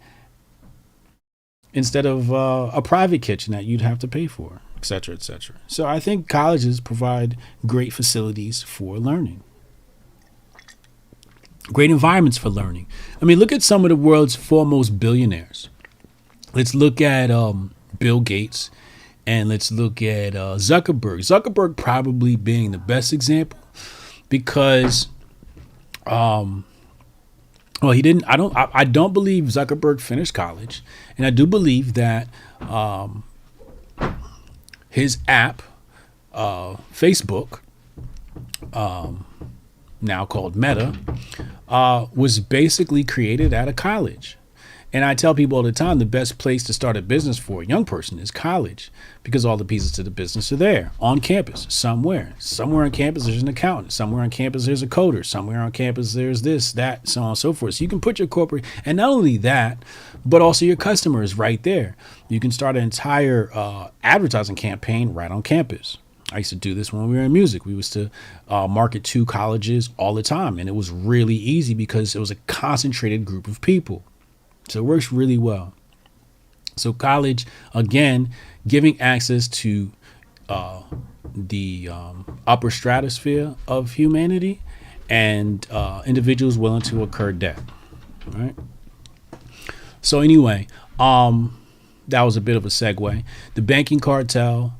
[SPEAKER 1] Instead of a private kitchen that you'd have to pay for, et cetera, et cetera. So I think colleges provide great facilities for learning. Great environments for learning. I mean, look at some of the world's foremost billionaires. Let's look at Bill Gates, and let's look at Zuckerberg. Zuckerberg probably being the best example because, he didn't. I don't believe Zuckerberg finished college, and I do believe that his app, Facebook, now called Meta, was basically created at a college. And I tell people all the time, the best place to start a business for a young person is college, because all the pieces to the business are there on campus somewhere. Somewhere on campus, there's an accountant. Somewhere on campus, there's a coder. Somewhere on campus, there's this, that, so on and so forth. So you can put your corporate, and not only that, but also your customers right there. You can start an entire advertising campaign right on campus. I used to do this when we were in music. We used to market to colleges all the time. And it was really easy because it was a concentrated group of people. So it works really well. So college, again, giving access to the upper stratosphere of humanity and individuals willing to incur debt. All right. So anyway, that was a bit of a segue. The banking cartel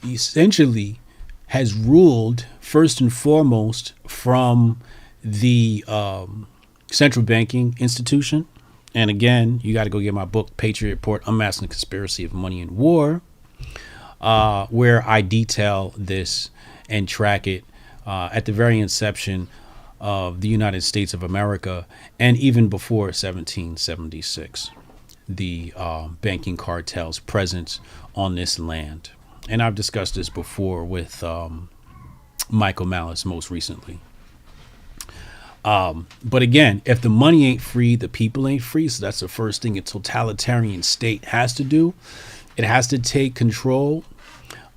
[SPEAKER 1] essentially has ruled first and foremost from the central banking institution. And again, you got to go get my book, Patriot Report, Unmasking the Conspiracy of Money and War, where I detail this and track it at the very inception of the United States of America, and even before 1776, the banking cartel's presence on this land. And I've discussed this before with Michael Malice most recently. But again, if the money ain't free, the people ain't free. So that's the first thing a totalitarian state has to do. It has to take control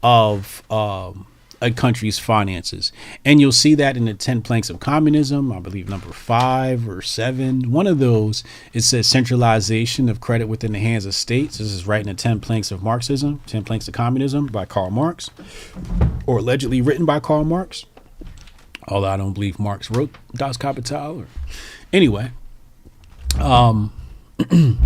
[SPEAKER 1] of a country's finances. And you'll see that in the 10 planks of communism, I believe number 5 or 7. One of those, it says centralization of credit within the hands of states. This is right in the 10 planks of Marxism, 10 planks of communism by Karl Marx, or allegedly written by Karl Marx. Although I don't believe Marx wrote Das Kapital. Anyway,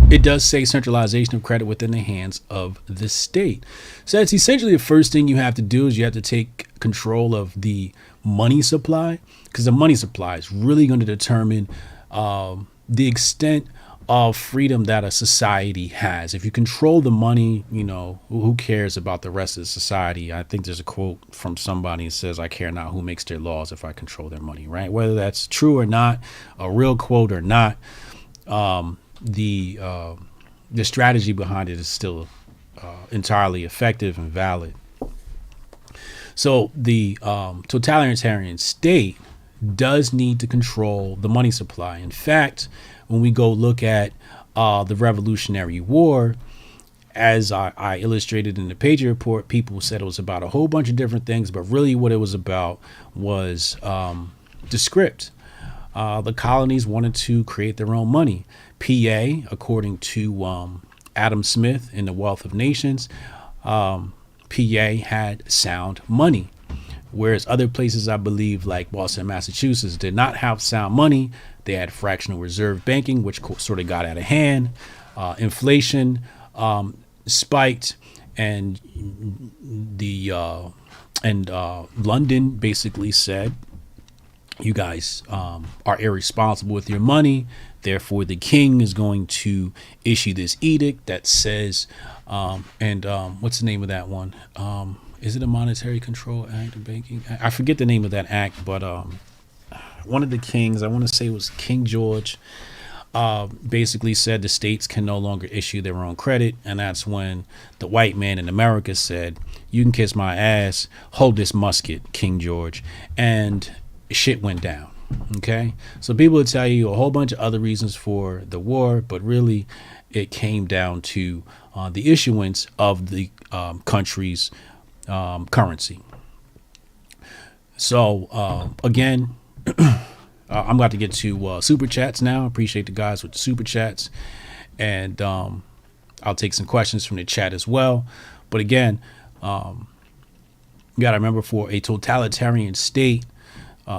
[SPEAKER 1] it does say centralization of credit within the hands of the state. So that's essentially the first thing you have to do, is you have to take control of the money supply, because the money supply is really going to determine the extent of freedom that a society has. If you control the money, who cares about the rest of the society? I think there's a quote from somebody that says, I care not who makes their laws if I control their money, right? Whether that's true or not, a real quote or not, the strategy behind it is still entirely effective and valid. So the totalitarian state does need to control the money supply. In fact, when we go look at the Revolutionary War, as I illustrated in the Patriot Report, people said it was about a whole bunch of different things, but really what it was about was the script. The colonies wanted to create their own money. PA, according to Adam Smith in The Wealth of Nations, PA had sound money, whereas other places, I believe, like Boston, Massachusetts, did not have sound money. They had fractional reserve banking, which sort of got out of hand. Inflation spiked, and London basically said, you guys are irresponsible with your money. Therefore, the king is going to issue this edict that says, what's the name of that one? Is it a Monetary Control Act or Banking Act? I forget the name of that act, but one of the kings, I want to say it was King George, basically said the states can no longer issue their own credit. And that's when the white man in America said, you can kiss my ass, hold this musket, King George. And shit went down. Okay, so people would tell you a whole bunch of other reasons for the war, but really it came down to the issuance of the country's currency. So again, I'm about to get to super chats now. Appreciate the guys with the super chats, and I'll take some questions from the chat as well. But again, you got to remember, for a totalitarian state,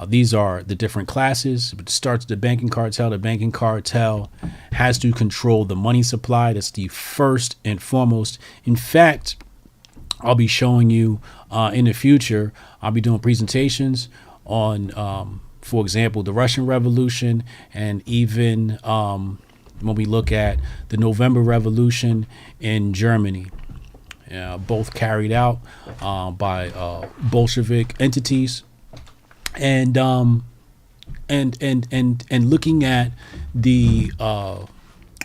[SPEAKER 1] these are the different classes. It starts with the banking cartel. The banking cartel has to control the money supply. That's the first and foremost. In fact, I'll be showing you in the future, I'll be doing presentations on, for example, the Russian Revolution, and even when we look at the November Revolution in Germany. Both carried out by Bolshevik entities. And looking at the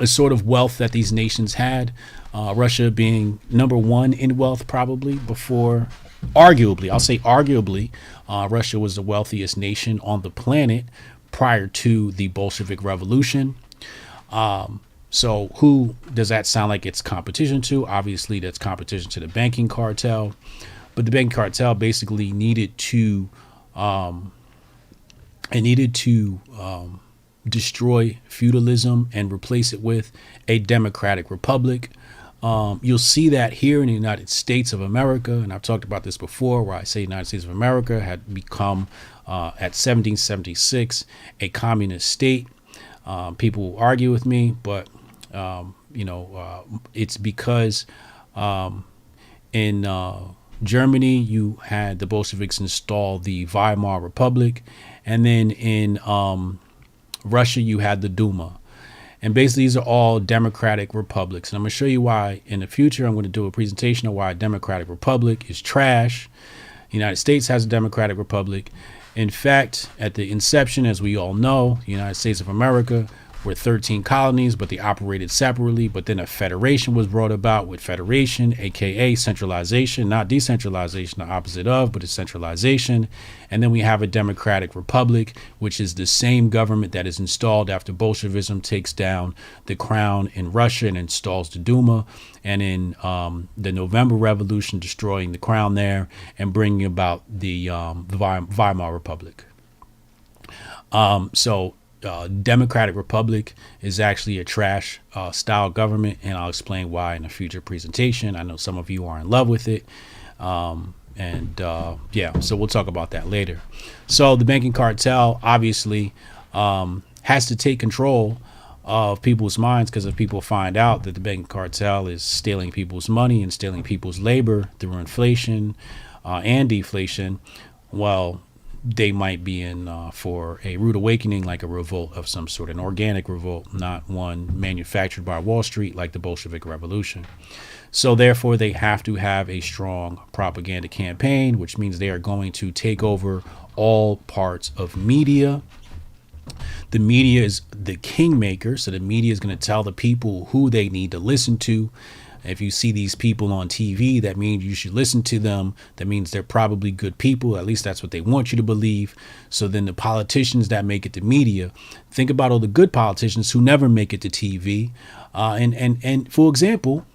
[SPEAKER 1] sort of wealth that these nations had, Russia being number one in wealth, probably before, arguably, I'll say arguably, Russia was the wealthiest nation on the planet prior to the Bolshevik Revolution. So who does that sound like it's competition to? Obviously, that's competition to the banking cartel. But the banking cartel basically needed to destroy feudalism and replace it with a democratic republic. You'll see that here in the United States of America, and I've talked about this before, where I say United States of America had become at 1776 a communist state. People will argue with me, but it's because in Germany, you had the Bolsheviks install the Weimar Republic, and then in Russia, you had the Duma. And basically, these are all democratic republics. And I'm going to show you why in the future. I'm going to do a presentation of why a democratic republic is trash. The United States has a democratic republic. In fact, at the inception, as we all know, the United States of America were 13 colonies, but they operated separately. But then a federation was brought about with federation, aka centralization, not decentralization, the opposite of, but it's centralization. And then we have a democratic republic, which is the same government that is installed after Bolshevism takes down the crown in Russia and installs the Duma, and in the November Revolution, destroying the crown there and bringing about the Weimar Republic. Democratic Republic is actually a trash style government, and I'll explain why in a future presentation. I know some of you are in love with it. So we'll talk about that later. So the banking cartel obviously has to take control of people's minds, because if people find out that the banking cartel is stealing people's money and stealing people's labor through inflation and deflation, well, they might be in for a rude awakening, like a revolt of some sort, an organic revolt, not one manufactured by Wall Street like the Bolshevik Revolution. So therefore, they have to have a strong propaganda campaign, which means they are going to take over all parts of media. The media is the kingmaker, so the media is going to tell the people who they need to listen to. If you see these people on TV, that means you should listen to them. That means they're probably good people. At least that's what they want you to believe. So then the politicians that make it to media, think about all the good politicians who never make it to TV. And for example,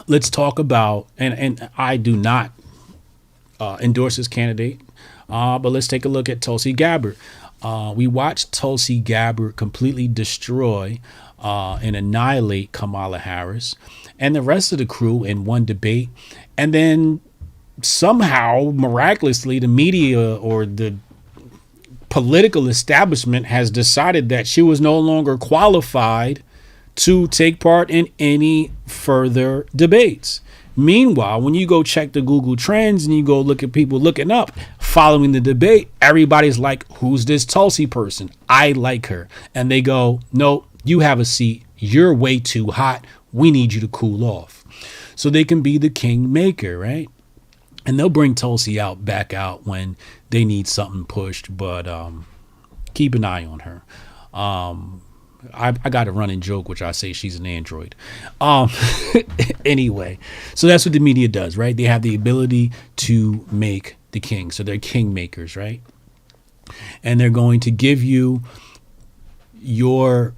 [SPEAKER 1] let's talk about, and I do not endorse this candidate, but let's take a look at Tulsi Gabbard. We watched Tulsi Gabbard completely destroy and annihilate Kamala Harris and the rest of the crew in one debate. And then somehow, miraculously, the media or the political establishment has decided that she was no longer qualified to take part in any further debates. Meanwhile, when you go check the Google Trends and you go look at people looking up Following the debate, everybody's like, who's this Tulsi person? I like her. And they go, no, you have a seat. You're way too hot. We need you to cool off. So they can be the king maker, right? And they'll bring Tulsi back out when they need something pushed. But keep an eye on her. I got a running joke, which I say she's an android. Anyway, so that's what the media does, right? They have the ability to make the king. So they're king makers, right? And they're going to give you your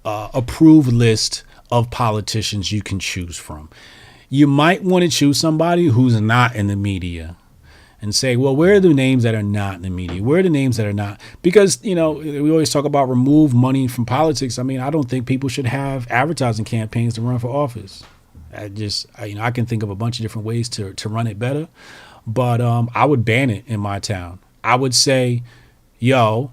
[SPEAKER 1] approved list of politicians you can choose from. You might want to choose somebody who's not in the media and say, well, where are the names that are not in the media? Where are the names that are not? Because, we always talk about remove money from politics. I mean, I don't think people should have advertising campaigns to run for office. I can think of a bunch of different ways to run it better, but I would ban it in my town. I would say, no,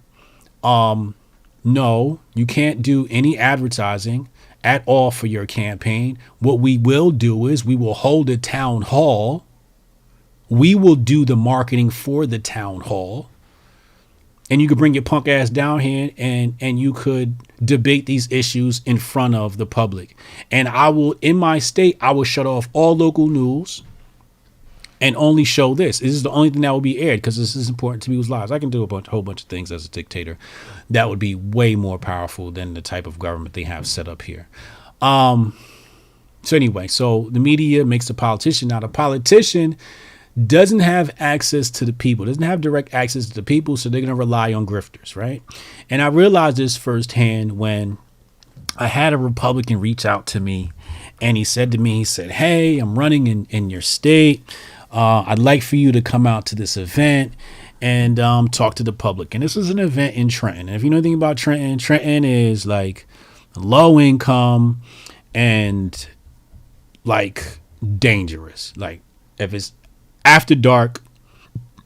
[SPEAKER 1] you can't do any advertising at all for your campaign. What we will do is we will hold a town hall. We will do the marketing for the town hall. And you could bring your punk ass down here and you could debate these issues in front of the public. And in my state, I will shut off all local news and only show this. This is the only thing that will be aired because this is important to people's lives. I can do a whole bunch of things as a dictator that would be way more powerful than the type of government they have set up here. So anyway, so the media makes the politician. Now the politician doesn't have access to the people, doesn't have direct access to the people, so they're going to rely on grifters, right? And I realized this firsthand when I had a Republican reach out to me, and he said, hey, I'm running in your state. I'd like for you to come out to this event and talk to the public. And this was an event in Trenton. And if you know anything about Trenton is like low income and like dangerous. Like if it's after dark,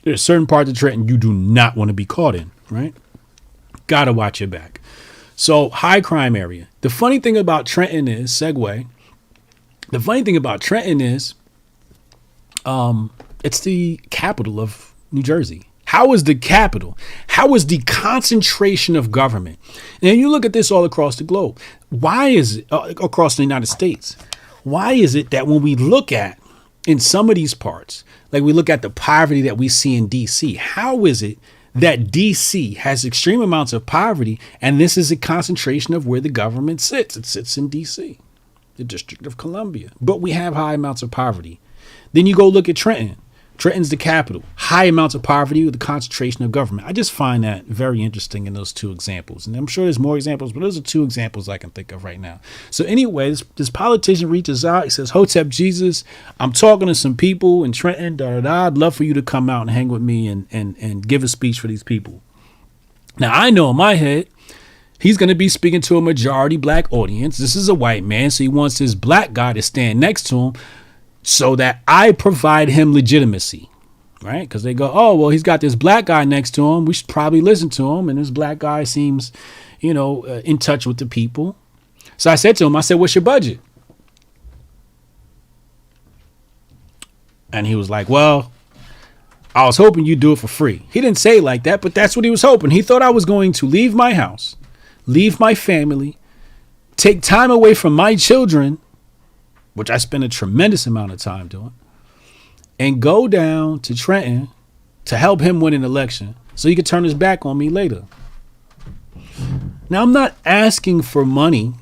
[SPEAKER 1] there's certain parts of Trenton you do not want to be caught in, right? Gotta watch your back. So high crime area. The funny thing about Trenton is, segue. The funny thing about Trenton is, it's the capital of New Jersey. How is the capital? How is the concentration of government? And you look at this all across the globe. Why is it across the United States? Why is it that when we look at in some of these parts, like we look at the poverty that we see in DC, how is it that DC has extreme amounts of poverty and this is a concentration of where the government sits? It sits in DC, the District of Columbia, but we have high amounts of poverty. Then you go look at Trenton. Trenton's the capital, high amounts of poverty with the concentration of government. I just find that very interesting in those two examples. And I'm sure there's more examples, but those are two examples I can think of right now. So anyway, this politician reaches out. He says, Hotep Jesus, I'm talking to some people in Trenton. I'd love for you to come out and hang with me and give a speech for these people. Now, I know in my head, he's going to be speaking to a majority black audience. This is a white man, so he wants his black guy to stand next to him so that I provide him legitimacy, right? Because they go, oh, well, he's got this black guy next to him. We should probably listen to him. And this black guy seems, in touch with the people. So I said to him, what's your budget? And he was like, well, I was hoping you'd do it for free. He didn't say it like that, but that's what he was hoping. He thought I was going to leave my house, leave my family, take time away from my children, which I spend a tremendous amount of time doing, and go down to Trenton to help him win an election so he could turn his back on me later. Now, I'm not asking for money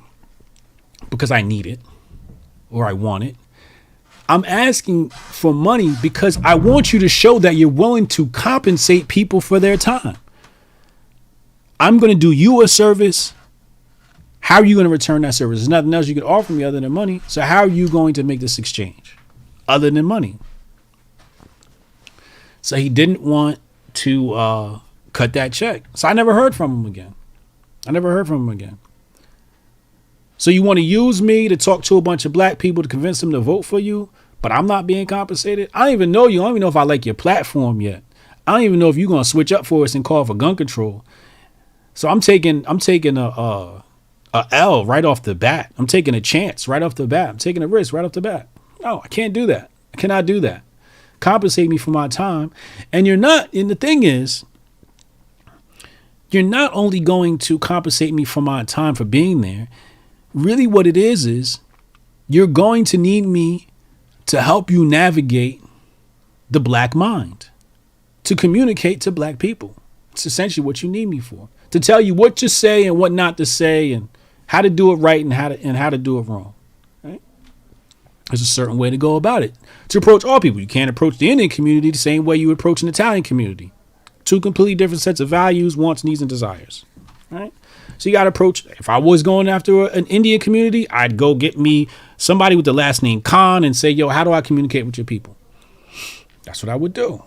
[SPEAKER 1] because I need it or I want it. I'm asking for money because I want you to show that you're willing to compensate people for their time. I'm going to do you a service. How are you going to return that service? There's nothing else you could offer me other than money. So how are you going to make this exchange other than money? So he didn't want to cut that check. So I never heard from him again. So you want to use me to talk to a bunch of black people to convince them to vote for you, but I'm not being compensated? I don't even know you. I don't even know if I like your platform yet. I don't even know if you're going to switch up for us and call for gun control. So I'm taking a L right off the bat. I'm taking a chance right off the bat. I'm taking a risk right off the bat. No, I can't do that. I cannot do that compensate me for my time. And the thing is, you're not only going to compensate me for my time for being there. Really what it is you're going to need me to help you navigate the black mind, to communicate to black people. It's essentially what you need me for, to tell you what to say and what not to say and how to do it right and how to do it wrong. Right? There's a certain way to go about it, to approach all people. You can't approach the Indian community the same way you approach an Italian community. Two completely different sets of values, wants, needs, and desires. Right? So you got to approach. If I was going after an Indian community, I'd go get me somebody with the last name Khan and say, yo, how do I communicate with your people? That's what I would do.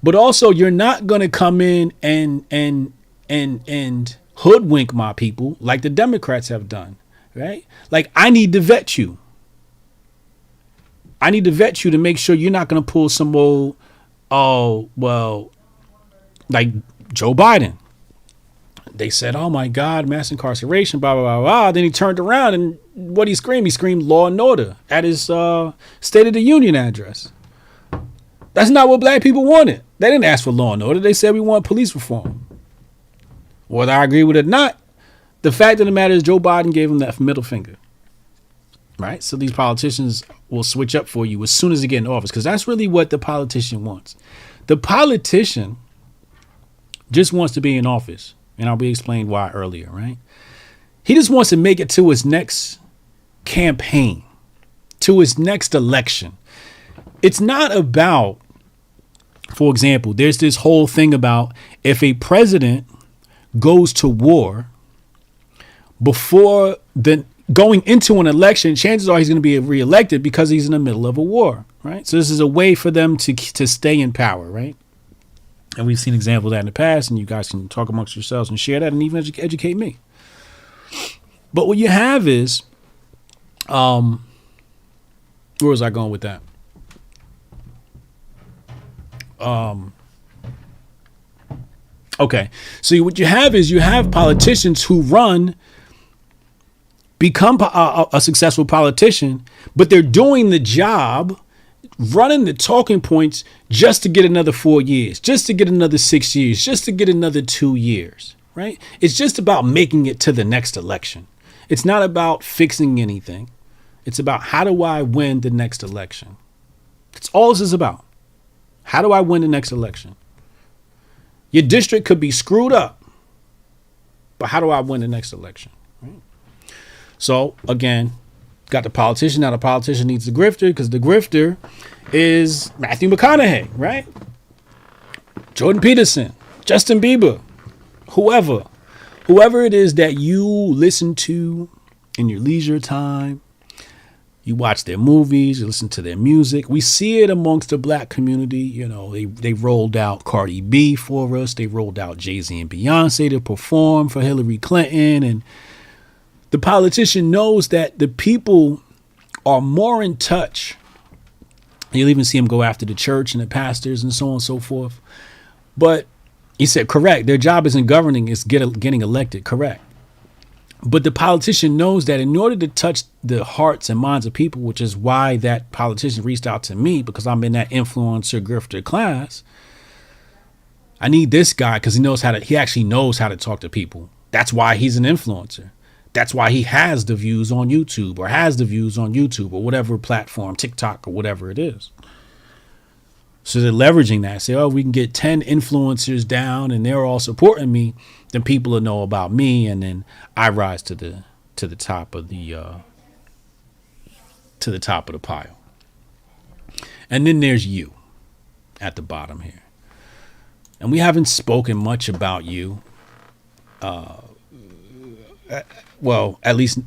[SPEAKER 1] But also, you're not going to come in and hoodwink my people like the Democrats have done. Right? Like, I need to vet you. I need to vet you to make sure you're not going to pull some old, like Joe Biden. They said, oh, my God, mass incarceration, blah, blah, blah, blah. Then he turned around and what he screamed? He screamed law and order at his State of the Union address. That's not what black people wanted. They didn't ask for law and order. They said we want police reform. Whether I agree with it or not, the fact of the matter is Joe Biden gave him that middle finger. Right? So these politicians will switch up for you as soon as they get in office, because that's really what the politician wants. The politician just wants to be in office. And I'll be explained why earlier, right? He just wants to make it to his next campaign, to his next election. It's not about, for example, there's this whole thing about if a president goes to war before going into an election, chances are he's going to be reelected because he's in the middle of a war, right? So this is a way for them to stay in power, right? And we've seen examples of that in the past, and you guys can talk amongst yourselves and share that and even educate me. But what you have is, where was I going with that? Okay. So what you have is you have politicians who become a successful politician, but they're doing the job, running the talking points just to get another 4 years, just to get another 6 years, just to get another 2 years, right? It's just about making it to the next election. It's not about fixing anything. It's about how do I win the next election? That's all this is about. How do I win the next election? Your district could be screwed up, but how do I win the next election? Right? So again, got the politician. Now the politician needs the grifter, because the grifter is Matthew McConaughey, right? Jordan Peterson, Justin Bieber, whoever it is that you listen to in your leisure time. You watch their movies, you listen to their music. We see it amongst the black community. You know, they rolled out Cardi B for us. They rolled out Jay-Z and Beyonce to perform for Hillary Clinton. And the politician knows that the people are more in touch. You'll even see them go after the church and the pastors and so on and so forth. But he said, correct. Their job isn't governing, it's getting elected. Correct. But the politician knows that in order to touch the hearts and minds of people, which is why that politician reached out to me, because I'm in that influencer grifter class. I need this guy because he actually knows how to talk to people. That's why he's an influencer. That's why he has the views on YouTube or whatever platform, TikTok or whatever it is. So they're leveraging that. Say, oh, we can get 10 influencers down and they're all supporting me. Then people will know about me. And then I rise to the top of the pile. And then there's you at the bottom here. And we haven't spoken much about you. Well, at least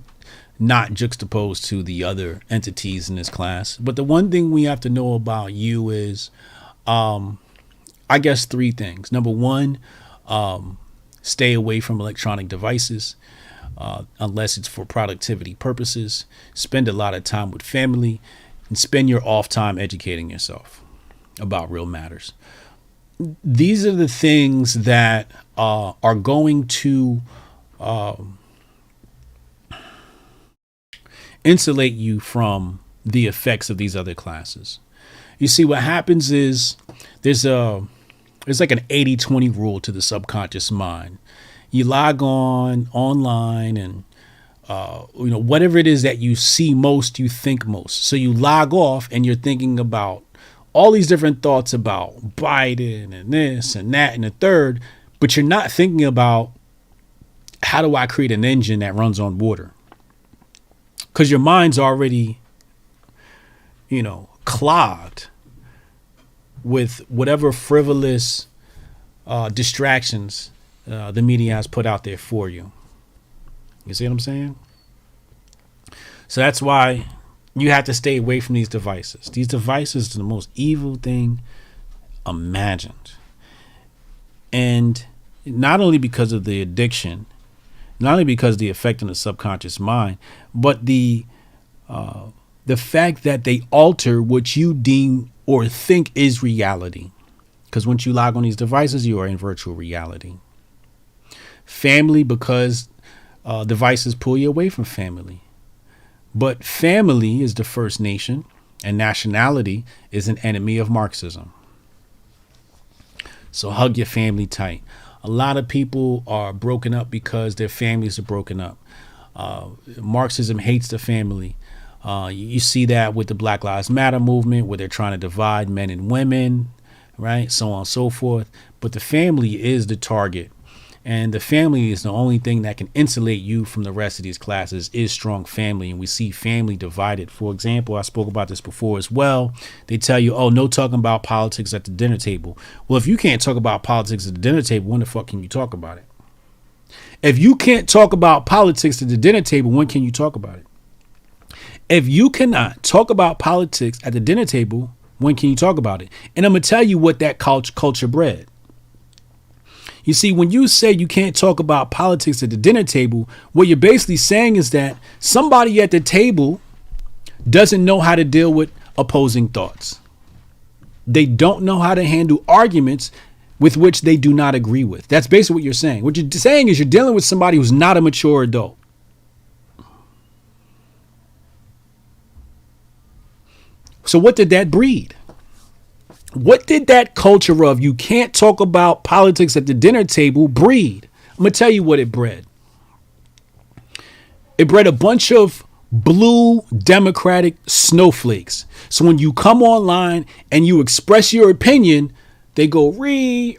[SPEAKER 1] not juxtaposed to the other entities in this class. But the one thing we have to know about you is, I guess, three things. Number one, stay away from electronic devices unless it's for productivity purposes. Spend a lot of time with family and spend your off time educating yourself about real matters. These are the things that are going to insulate you from the effects of these other classes. You see, what happens is there's like an 80-20 rule to the subconscious mind. You log online and whatever it is that you see most, you think most. So you log off and you're thinking about all these different thoughts about Biden and this and that and the third, but you're not thinking about how do I create an engine that runs on water? Because your mind's already, clogged with whatever frivolous distractions the media has put out there for you. You see what I'm saying? So that's why you have to stay away from these devices. These devices are the most evil thing imagined. And not only because of the addiction, not only because of the effect on the subconscious mind, but the fact that they alter what you deem or think is reality. Because once you log on these devices, you are in virtual reality. Family, because devices pull you away from family. But family is the first nation, and nationality is an enemy of Marxism. So hug your family tight. A lot of people are broken up because their families are broken up. Marxism hates the family. You see that with the Black Lives Matter movement, where they're trying to divide men and women, right? So on and so forth. But the family is the target. And the family is the only thing that can insulate you from the rest of these classes is strong family. And we see family divided. For example, I spoke about this before as well. They tell you, oh, no talking about politics at the dinner table. Well, if you can't talk about politics at the dinner table, when the fuck can you talk about it? If you can't talk about politics at the dinner table, when can you talk about it? If you cannot talk about politics at the dinner table, when can you talk about it? And I'm going to tell you what that culture bred. You see, when you say you can't talk about politics at the dinner table, what you're basically saying is that somebody at the table doesn't know how to deal with opposing thoughts. They don't know how to handle arguments with which they do not agree with. That's basically what you're saying. What you're saying is you're dealing with somebody who's not a mature adult. So what did that breed? What did that culture of you can't talk about politics at the dinner table breed? I'm going to tell you what it bred. It bred a bunch of blue democratic snowflakes. So when you come online and you express your opinion, they go and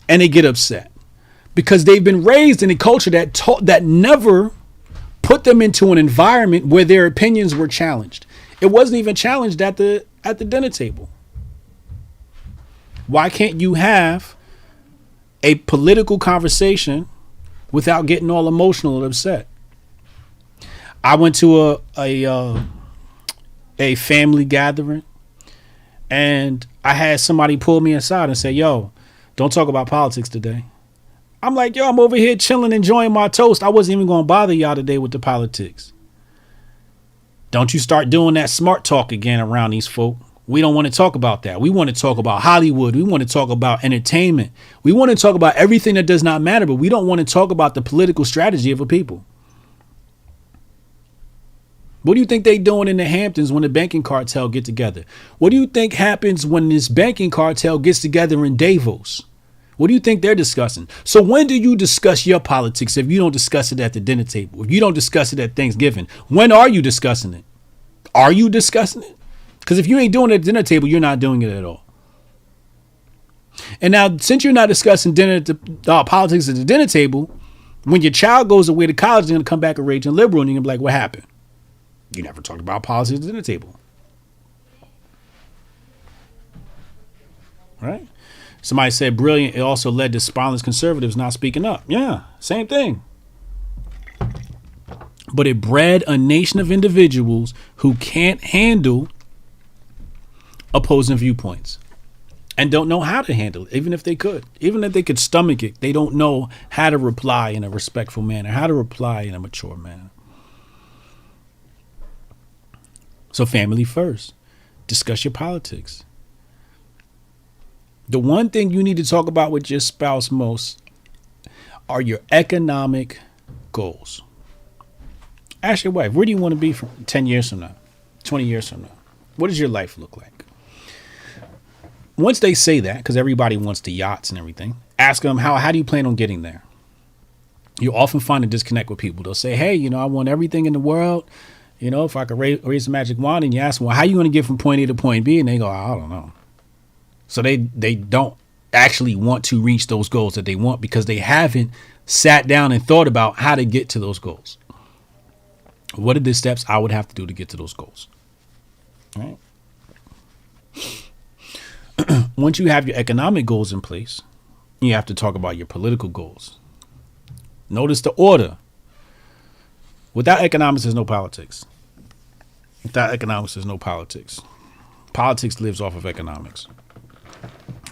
[SPEAKER 1] they get upset because they've been raised in a culture that never put them into an environment where their opinions were challenged. It wasn't even challenged at the dinner table. Why can't you have a political conversation without getting all emotional and upset? I went to a family gathering and I had somebody pull me aside and say, yo, don't talk about politics today. I'm like, yo, I'm over here chilling, enjoying my toast. I wasn't even going to bother y'all today with the politics. Don't you start doing that smart talk again around these folk. We don't want to talk about that. We want to talk about Hollywood. We want to talk about entertainment. We want to talk about everything that does not matter, but we don't want to talk about the political strategy of a people. What do you think they doing in the Hamptons when the banking cartel get together? What do you think happens when this banking cartel gets together in Davos? What do you think they're discussing? So when do you discuss your politics if you don't discuss it at the dinner table? If you don't discuss it at Thanksgiving, when are you discussing it? Are you discussing it? Because if you ain't doing it at the dinner table, you're not doing it at all. And now, since you're not discussing politics at the dinner table, when your child goes away to college, they're going to come back a raging liberal, and you're going to be like, what happened? You never talked about politics at the dinner table. Right? Somebody said brilliant. It also led to spineless conservatives not speaking up. Yeah, same thing. But it bred a nation of individuals who can't handle opposing viewpoints and don't know how to handle it, even if they could. Even if they could stomach it, they don't know how to reply in a respectful manner, how to reply in a mature manner. So family first. Discuss your politics. The one thing you need to talk about with your spouse most are your economic goals. Ask your wife, where do you want to be from 10 years from now, 20 years from now? What does your life look like? Once they say that, because everybody wants the yachts and everything, ask them, how do you plan on getting there? You'll often find a disconnect with people. They'll say, hey, I want everything in the world. If I could raise a magic wand, and you ask them, well, how are you going to get from point A to point B? And they go, I don't know. So they don't actually want to reach those goals that they want because they haven't sat down and thought about how to get to those goals. What are the steps I would have to do to get to those goals? All right. Once you have your economic goals in place, you have to talk about your political goals. Notice the order. Without economics, there's no politics. Without economics, there's no politics. Politics lives off of economics.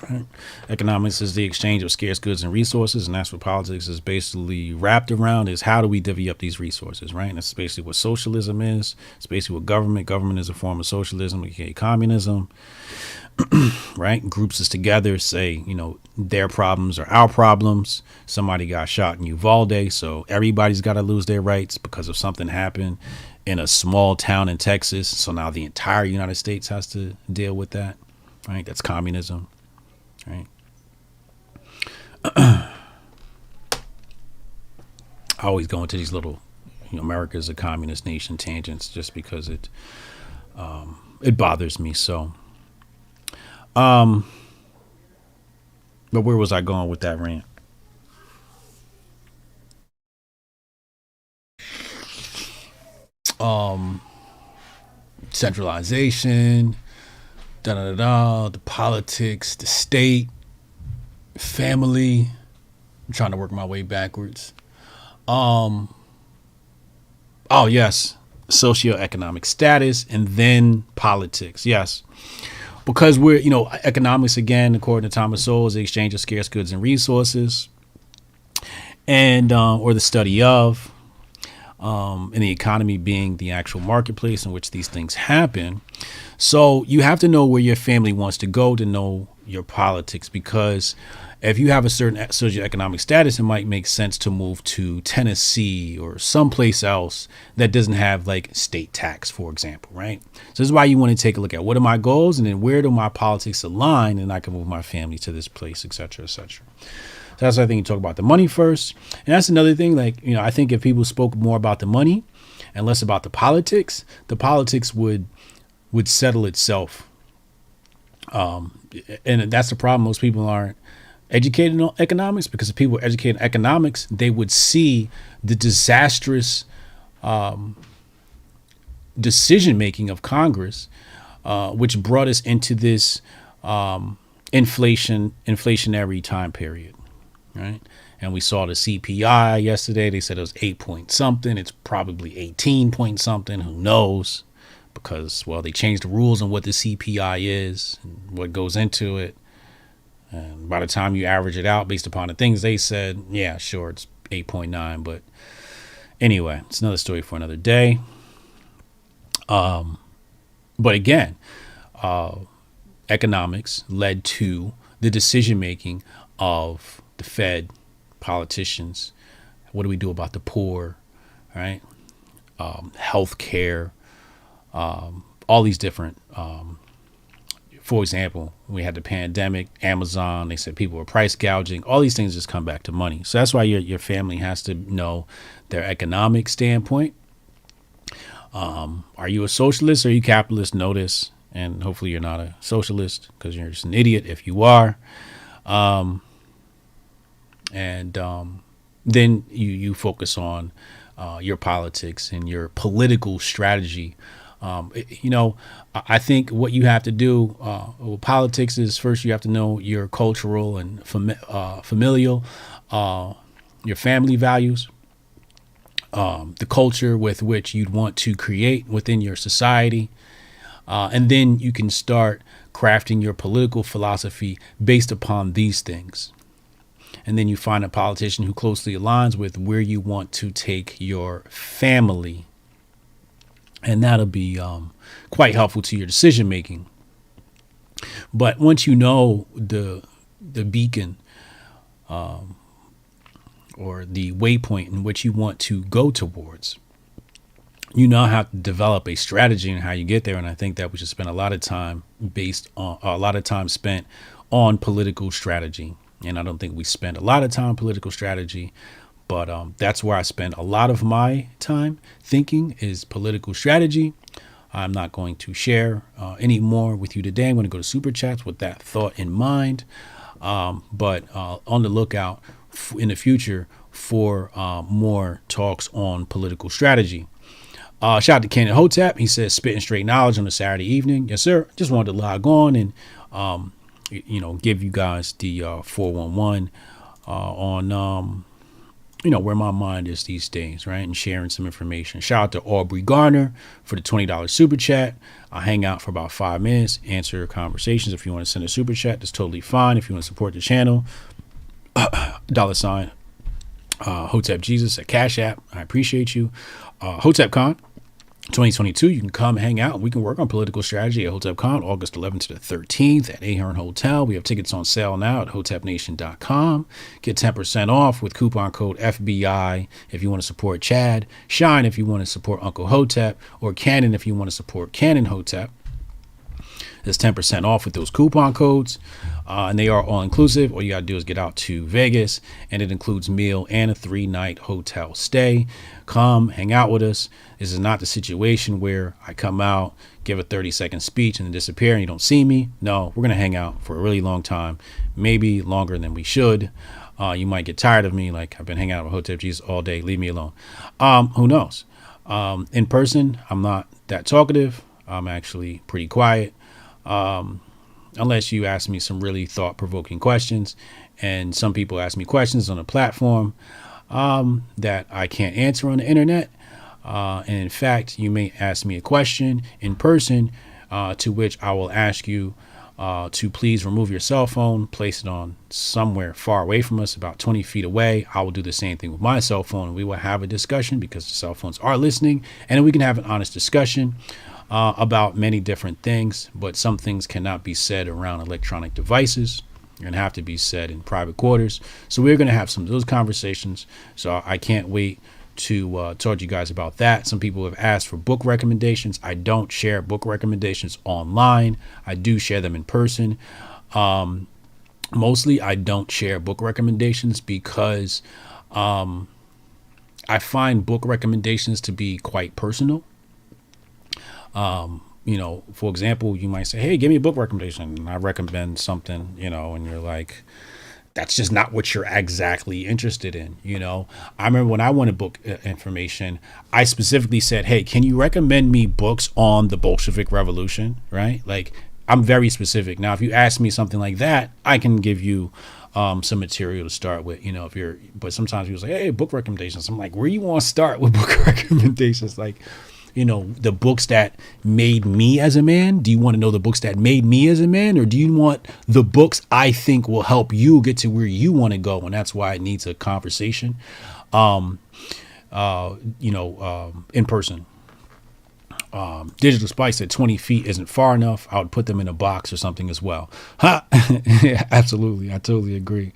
[SPEAKER 1] Right? Economics is the exchange of scarce goods and resources, and that's what politics is basically wrapped around, is how do we divvy up these resources, right? And that's basically what socialism is. It's basically what government is a form of socialism, aka communism. Right? Groups us together, say, their problems are our problems. Somebody got shot in Uvalde, so everybody's got to lose their rights because of something happened in a small town in Texas. So now the entire United States has to deal with that. Right? That's communism. Right? I always go into these little, America's a communist nation tangents just because it bothers me so. But where was I going with that rant? Centralization, the politics, the state, family. I'm trying to work my way backwards. Oh yes, socioeconomic status, and then politics. Yes. Because we're, economics, again, according to Thomas Sowell, is the exchange of scarce goods and resources, and or the study of, and the economy being the actual marketplace in which these things happen. So you have to know where your family wants to go to know your politics, because if you have a certain socioeconomic status, it might make sense to move to Tennessee or someplace else that doesn't have like state tax, for example, right? So this is why you want to take a look at what are my goals and then where do my politics align, and I can move my family to this place, et cetera, et cetera. So that's why I think you talk about the money first. And that's another thing, I think if people spoke more about the money and less about the politics would settle itself. And that's the problem. Most people aren't educated on economics, because if people were educated in economics, they would see the disastrous decision making of Congress, which brought us into this inflationary time period, right? And we saw the CPI yesterday. They said it was 8 point something. It's probably 18 point something. Who knows? Because, well, they changed the rules on what the CPI is and what goes into it. And by the time you average it out based upon the things they said, yeah, sure, it's 8.9. But anyway, it's another story for another day. But again, economics led to the decision making of the Fed, politicians. What do we do about the poor, right? Healthcare, all these different. For example, we had the pandemic, Amazon, they said people were price gouging. All these things just come back to money. So that's why your family has to know their economic standpoint. Are you a socialist or are you capitalist? Notice, and hopefully you're not a socialist, because you're just an idiot if you are. Then you focus on your politics and your political strategy. I think what you have to do with politics is, first you have to know your cultural and familial, your family values, the culture with which you'd want to create within your society. And then you can start crafting your political philosophy based upon these things. And then you find a politician who closely aligns with where you want to take your family. And that'll be quite helpful to your decision making. But once you know the beacon or the waypoint in which you want to go towards, you now have to develop a strategy and how you get there. And I think that we should spend a lot of time spent on political strategy. And I don't think we spend a lot of time on political strategy, but that's where I spend a lot of my time thinking is political strategy. I'm not going to share any more with you today. I'm going to go to Super Chats with that thought in mind. But on the lookout in the future for more talks on political strategy. Shout out to Ken and Hotep. He says, spitting straight knowledge on a Saturday evening. Yes, sir. Just wanted to log on and, give you guys the 411 on, where my mind is these days, right? And sharing some information. Shout out to Aubrey Garner for the $20 super chat. I'll hang out for about 5 minutes, answer conversations. If you want to send a super chat, that's totally fine. If you want to support the channel, $, Hotep Jesus at Cash App. I appreciate you. HotepCon 2022, you can come hang out. We can work on political strategy at HotepCon, August 11th to the 13th at Ahern Hotel. We have tickets on sale now at hotepnation.com. Get 10% off with coupon code FBI if you want to support Chad, Shine if you want to support Uncle Hotep, or Cannon if you want to support Cannon Hotep. There's 10% off with those coupon codes, and they are all inclusive. All you got to do is get out to Vegas, and it includes meal and a 3-night hotel stay. Come hang out with us. This is not the situation where I come out, give a 30-second speech, and then disappear, and you don't see me. No, we're going to hang out for a really long time, maybe longer than we should. You might get tired of me, like I've been hanging out with Hotep Jesus all day. Leave me alone. Who knows? In person, I'm not that talkative. I'm actually pretty quiet. Unless you ask me some really thought-provoking questions, and some people ask me questions on a platform that I can't answer on the internet. And in fact, you may ask me a question in person, to which I will ask you to please remove your cell phone, place it on somewhere far away from us, about 20 feet away. I will do the same thing with my cell phone, and we will have a discussion because the cell phones are listening, and then we can have an honest discussion about many different things, but some things cannot be said around electronic devices and have to be said in private quarters. So we're going to have some of those conversations. So I can't wait to talk to you guys about that. Some people have asked for book recommendations. I don't share book recommendations online. I do share them in person. Mostly I don't share book recommendations because I find book recommendations to be quite personal. For example, you might say, hey, give me a book recommendation. And I recommend something, and you're like, that's just not what you're exactly interested in. I remember when I wanted book information, I specifically said, hey, can you recommend me books on the Bolshevik Revolution? Right? Like, I'm very specific. Now, if you ask me something like that, I can give you some material to start with, but sometimes people say, hey, book recommendations. I'm like, where you want to start with book recommendations? Like, the books that made me as a man? Do you want to know the books that made me as a man? Or do you want the books I think will help you get to where you want to go? And that's why it needs a conversation, in person. Digital Spice said 20 feet isn't far enough. I would put them in a box or something as well. Yeah, absolutely. I totally agree.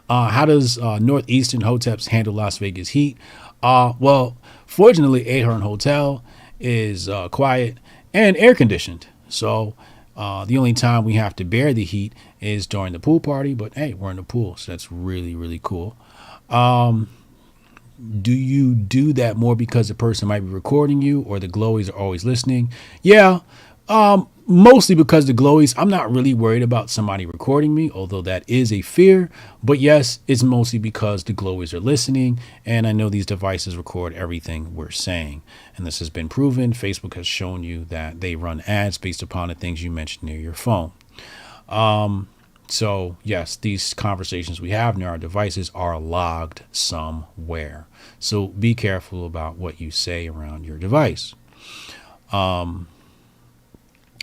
[SPEAKER 1] How does Northeastern Hoteps handle Las Vegas heat? Well, fortunately, Ahern Hotel is quiet and air conditioned. So the only time we have to bear the heat is during the pool party. But hey, we're in the pool, so that's really, really cool. Do you do that more because the person might be recording you or the glowies are always listening? Yeah, mostly because the glowies, I'm not really worried about somebody recording me, although that is a fear. But yes, it's mostly because the glowies are listening, and I know these devices record everything we're saying. And this has been proven. Facebook has shown you that they run ads based upon the things you mentioned near your phone. So yes, these conversations we have near our devices are logged somewhere. So be careful about what you say around your device.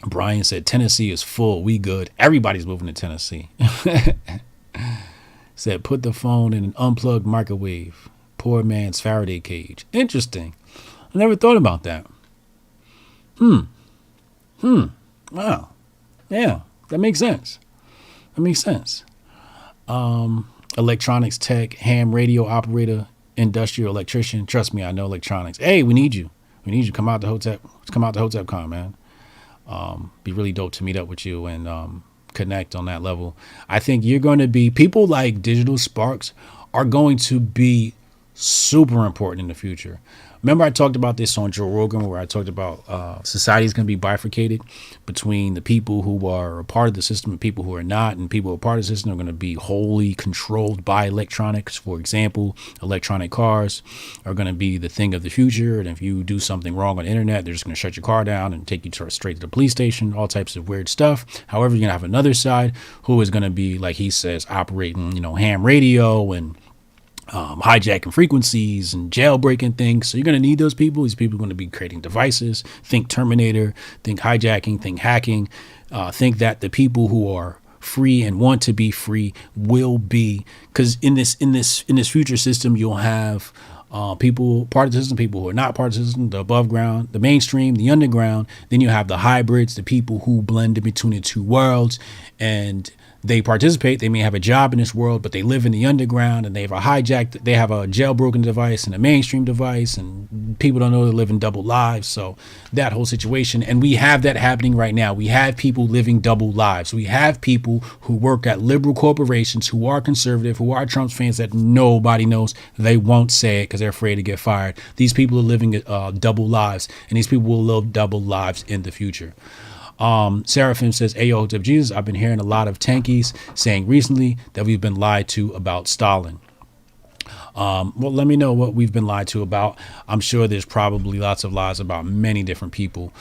[SPEAKER 1] Brian said, Tennessee is full. We good. Everybody's moving to Tennessee. Said, put the phone in an unplugged microwave. Poor man's Faraday cage. Interesting. I never thought about that. Wow. Yeah, that makes sense. Electronics tech, ham radio operator, industrial electrician. Trust me, I know electronics. Hey, we need you. We need you to come out to HotepCon, man. Be really dope to meet up with you and connect on that level. I think you're going to be, people like Digital Sparks are going to be super important in the future. Remember, I talked about this on Joe Rogan, where I talked about society is going to be bifurcated between the people who are a part of the system and people who are not. And people who are part of the system are going to be wholly controlled by electronics. For example, electronic cars are going to be the thing of the future. And if you do something wrong on the internet, they're just going to shut your car down and take you straight to the police station, all types of weird stuff. However, you're going to have another side who is going to be, like he says, operating, ham radio and hijacking frequencies and jailbreaking things. So you're going to need those people. These people are going to be creating devices. Think Terminator, think hijacking, think hacking, think that the people who are free and want to be free will be, because in this future system, you'll have people part of the system, people who are not part of the system, the above ground, the mainstream, the underground. Then you have the hybrids, the people who blend in between the two worlds, and they participate. They may have a job in this world, but they live in the underground, and they have a jailbroken device and a mainstream device, and people don't know they're living double lives. So that whole situation, and we have that happening right now. We have people living double lives. We have people who work at liberal corporations, who are conservative, who are Trump's fans that nobody knows. They won't say it because they're afraid to get fired. These people are living double lives, and these people will live double lives in the future. Seraphim says, Ayo, Hotep Jesus, I've been hearing a lot of tankies saying recently that we've been lied to about Stalin. Well, let me know what we've been lied to about. I'm sure there's probably lots of lies about many different people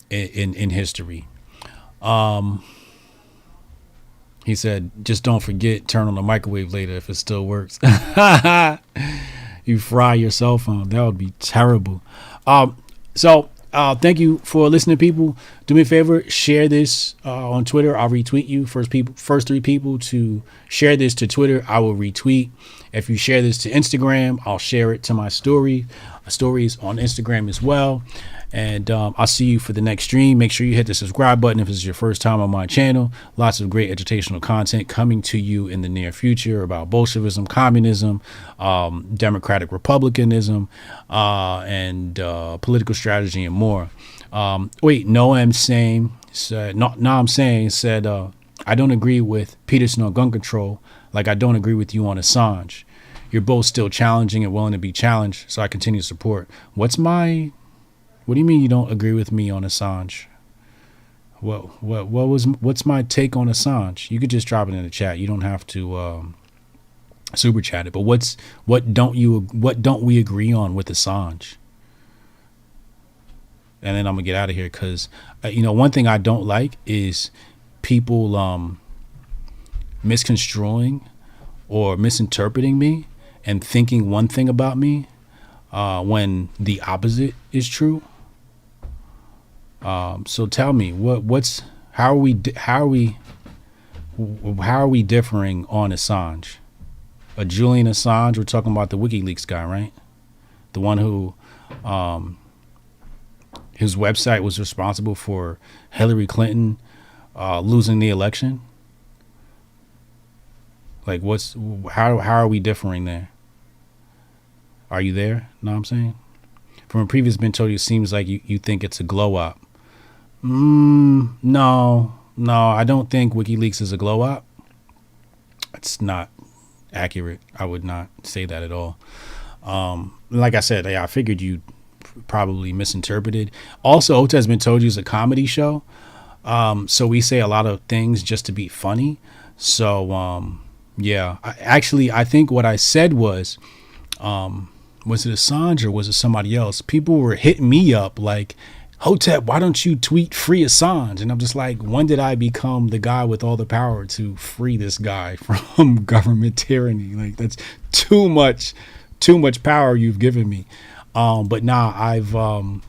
[SPEAKER 1] in history. He said, just don't forget, turn on the microwave later if it still works. You fry your cell phone. That would be terrible. Thank you for listening, people. Do me a favor, share this on Twitter. I'll retweet you. First three people to share this to Twitter, I will retweet. If you share this to Instagram, I'll share it to my stories on Instagram as well. And I'll see you for the next stream. Make sure you hit the subscribe button if this is your first time on my channel. Lots of great educational content coming to you in the near future about Bolshevism, communism, democratic republicanism, and political strategy and more. Noam said, I don't agree with Peterson on gun control, like I don't agree with you on Assange. You're both still challenging and willing to be challenged, so I continue to support. What do you mean you don't agree with me on Assange? What's my take on Assange? You could just drop it in the chat. You don't have to super chat it. But what don't we agree on with Assange? And then I'm gonna get out of here because one thing I don't like is people misconstruing or misinterpreting me and thinking one thing about me when the opposite is true. So tell me how are we differing on Assange? Julian Assange, we're talking about the WikiLeaks guy, right? The one who his website was responsible for Hillary Clinton losing the election. Like how are we differing there? Are you there? Know what I'm saying? From a previous been told you, it seems like you think it's a glow up. No, I don't think WikiLeaks is a glow up. It's not accurate. I would not say that at all. Like I said, I figured you probably misinterpreted. Also, Hotep has been told you is a comedy show. So we say a lot of things just to be funny. So, yeah, I think what I said was it Assange or was it somebody else? People were hitting me up like, Hotep, why don't you tweet free Assange? And I'm just like, when did I become the guy with all the power to free this guy from government tyranny? Like, that's too much power you've given me. But now I've, go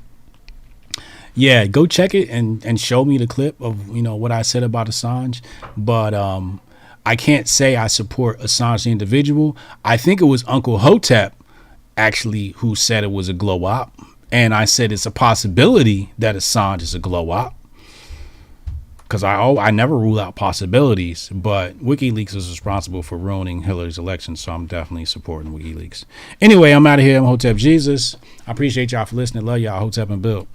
[SPEAKER 1] check it and show me the clip of, what I said about Assange. But I can't say I support Assange the individual. I think it was Uncle Hotep actually who said it was a glow up. And I said it's a possibility that Assange is a glow up. Because I never rule out possibilities. But WikiLeaks is responsible for ruining Hillary's election. So I'm definitely supporting WikiLeaks. Anyway, I'm out of here. I'm Hotep Jesus. I appreciate y'all for listening. Love y'all. Hotep and Bill.